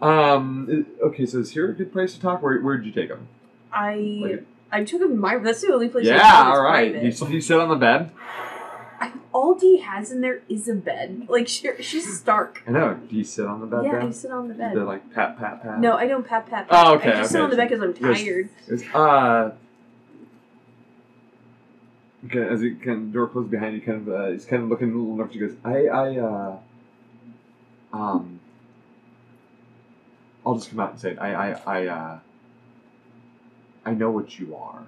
Okay, so is here a good place to talk? Where'd you take him? I took him to my. That's the only place. Yeah, all right. You sit on the bed. All D has in there is a bed. Like she's stark. I know. Do you sit on the bed? Yeah, then? I sit on the bed. They're like pat. No, I don't pat. Oh, okay. I just sit on the bed because I'm tired. Okay, as the door closes behind you, he's kind of looking a little nervous. He goes, I'll just come out and say it. I know what you are.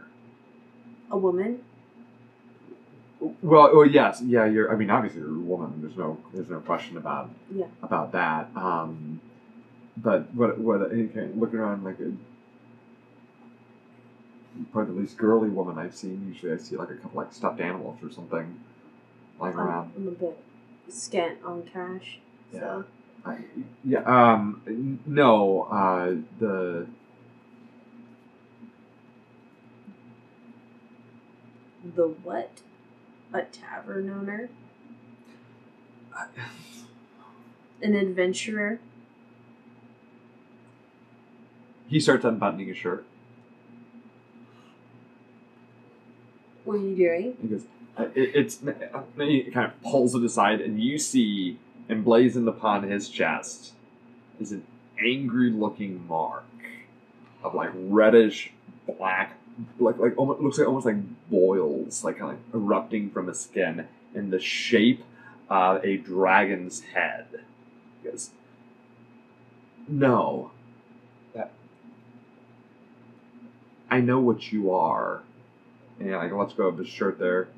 A woman? Well, yes, yeah. I mean, obviously you're a woman. There's no question about that. But what looking around like probably the least girly woman I've seen. Usually I see like a couple like stuffed animals or something lying around. I'm a bit scant on cash. So. No. The what? A tavern owner? An adventurer? He starts unbuttoning his shirt. What are you doing? He goes, he kind of pulls it aside, and you see emblazoned upon his chest is an angry-looking mark of like reddish black, like almost looks like almost like boils, like kind of erupting from his skin in the shape of a dragon's head. He goes, no, I know what you are. And like lets go of his shirt there.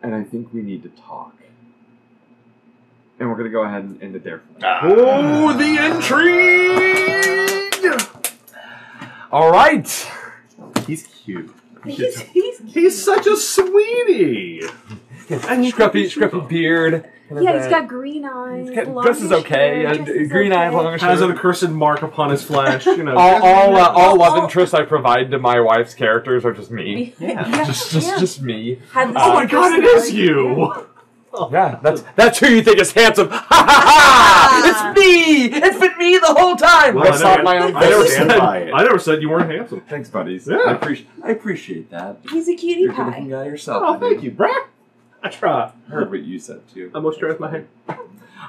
And I think we need to talk. And we're going to go ahead and end it there. Oh, the intrigue! All right. He's cute. He's such a sweetie. And scruffy beard. Yeah, he's got green eyes. Dresses okay. Green eyes, long has an accursed mark upon his flesh. You know. all love interests I provide to my wife's characters are just me. Yeah. Just me. Oh my god, it is you! Yeah, that's who you think is handsome. Ha ha ha! It's me! It's been me the whole time! Well, I never said you weren't handsome. Thanks, buddies. Yeah. I appreciate that. He's a cutie You're a pie. good-looking guy yourself. Oh, thank you, Brad. I try. I heard what you said, too. I moisturize my hair.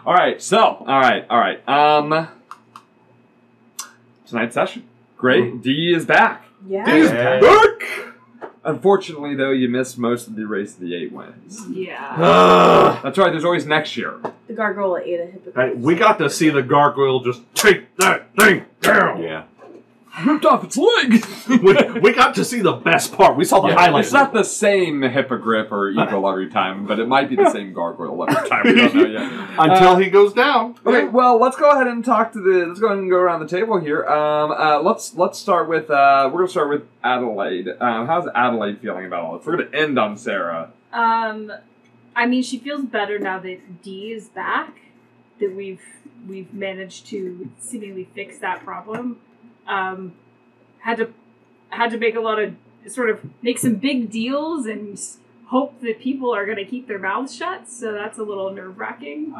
All right. Tonight's session. Great. D is back. Yeah. D is back! Unfortunately, though, you missed most of the Race of the 8 wins. Yeah. That's right, there's always next year. The gargoyle ate a hippogriff. Hey, we got to see the gargoyle just take that thing down. Yeah. Ripped off its leg! we got to see the best part. We saw the highlights. It's not the same hippogriff or eagle every time, but it might be the same gargoyle every time. We don't know yet. Until he goes down. Okay, well, let's go ahead and talk to the. Let's go ahead and go around the table here. Let's start with. We're gonna start with Adelaide. How's Adelaide feeling about all this? We're gonna end on Sarah. I mean, she feels better now that Dee is back. That we've managed to seemingly fix that problem. Had to make a lot of make some big deals and hope that people are going to keep their mouths shut. So that's a little nerve wracking.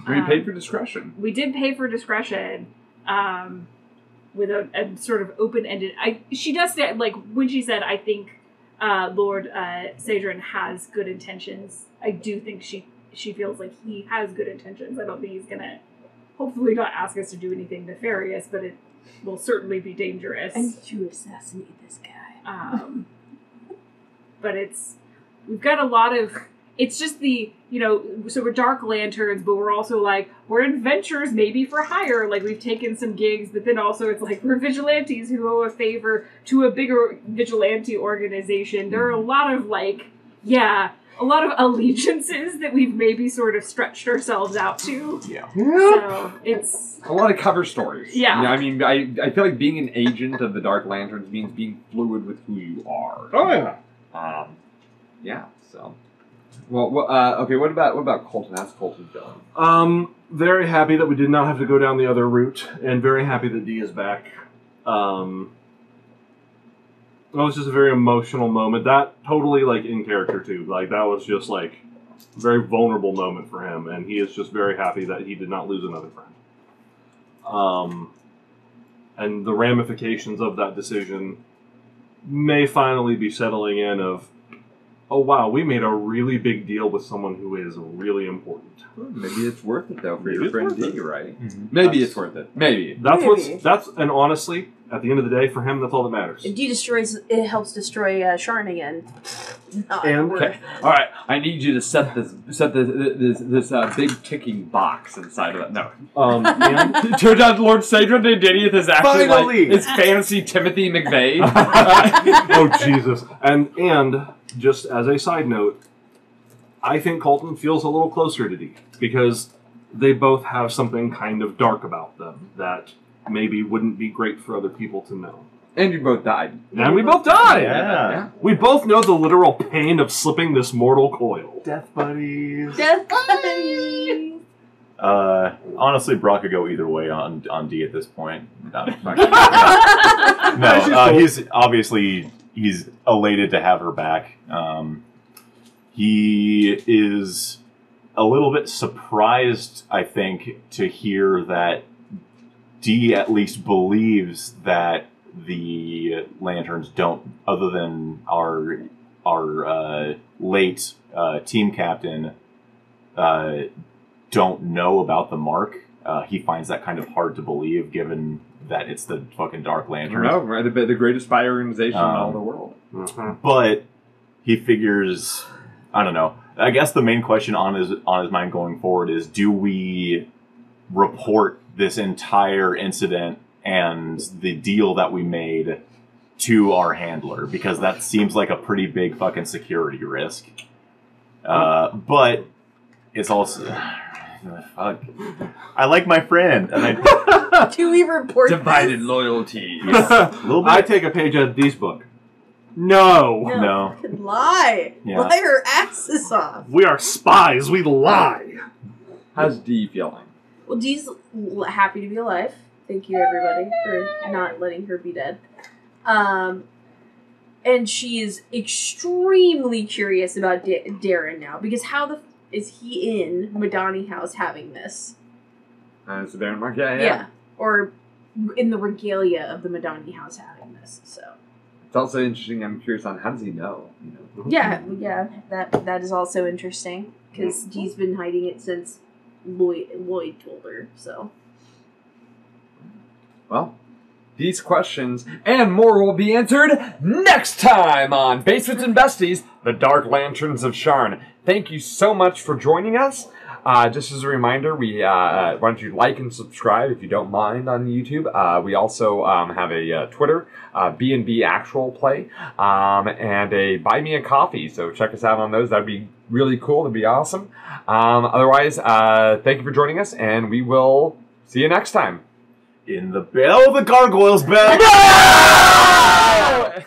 We paid for discretion. We did pay for discretion, with a sort of open ended. She does say, like when she said, "I think Lord Sadrin has good intentions." I do think she feels like he has good intentions. I don't think he's gonna, hopefully, not ask us to do anything nefarious, but it will certainly be dangerous. I need to assassinate this guy. But we've got a lot of, it's just so we're Dark Lanterns, but we're also we're adventurers maybe for hire. Like we've taken some gigs, but then also it's we're vigilantes who owe a favor to a bigger vigilante organization. There are a lot of a lot of allegiances that we've maybe sort of stretched ourselves out to. Yeah. So it's a lot of cover stories. Yeah. I mean, I feel like being an agent of the Dark Lanterns means being fluid with who you are. Oh, yeah. Yeah, so. Well, okay, what about Colton? How's Colton feeling? Very happy that we did not have to go down the other route, and very happy that Dee is back. It was just a very emotional moment. That totally, in character, too. That was just, a very vulnerable moment for him, and he is just very happy that he did not lose another friend. And the ramifications of that decision may finally be settling in of, oh, wow, we made a really big deal with someone who is really important. Maybe it's worth it, though, for Maybe your it's friend worth D, it. right? Mm-hmm. Maybe it's worth it. Maybe. And honestly, at the end of the day, for him, that's all that matters. If D destroys, it helps destroy Sharn again. Okay. All right. I need you to set this big ticking box inside of it. No. And Turns out Lord Sadrin the Idiot is actually Finally! is fantasy Timothy McVeigh. oh, Jesus. And just as a side note, I think Colton feels a little closer to Dee because they both have something kind of dark about them that maybe wouldn't be great for other people to know. And you both died. And we both died! Yeah. We both know the literal pain of slipping this mortal coil. Death buddies. Death buddies! Honestly, Brock could go either way on D at this point. No, he's elated to have her back. He is a little bit surprised, I think, to hear that D at least believes that the Lanterns don't, other than our late team captain, don't know about the mark. He finds that kind of hard to believe, given that it's the fucking Dark Lanterns. No, right? The greatest spy organization in all the world. But he figures, I don't know. I guess the main question on his mind going forward is: do we report this entire incident and the deal that we made to our handler? Because that seems like a pretty big fucking security risk. But it's also, fuck. I like my friend, and Do we report divided loyalty. a little bit. I take a page out of Dee's book. No. No. Fucking lie. Yeah. Lie her asses off. We are spies. We lie. How's D feeling? Well, Dee's happy to be alive. Thank you, everybody, for not letting her be dead. And she is extremely curious about Darren now, because how is he in Madani House having this? It's the Baron Mark. Yeah. Or in the regalia of the Madani House having this, so. It's also interesting. I'm curious on how does he know? Yeah, that is also interesting, because Dee's been hiding it since Lloyd told her, so. Well, These questions and more will be answered next time on Basements and Besties, the Dark Lanterns of Sharn. Thank you so much for joining us. Just as a reminder, we why don't you like and subscribe if you don't mind on YouTube. We also have a Twitter, B&B Actual Play, and a Buy Me a Coffee. So check us out on those. That'd be really cool. That'd be awesome. Otherwise, thank you for joining us, and we will see you next time. In the bell, the gargoyle's back! No!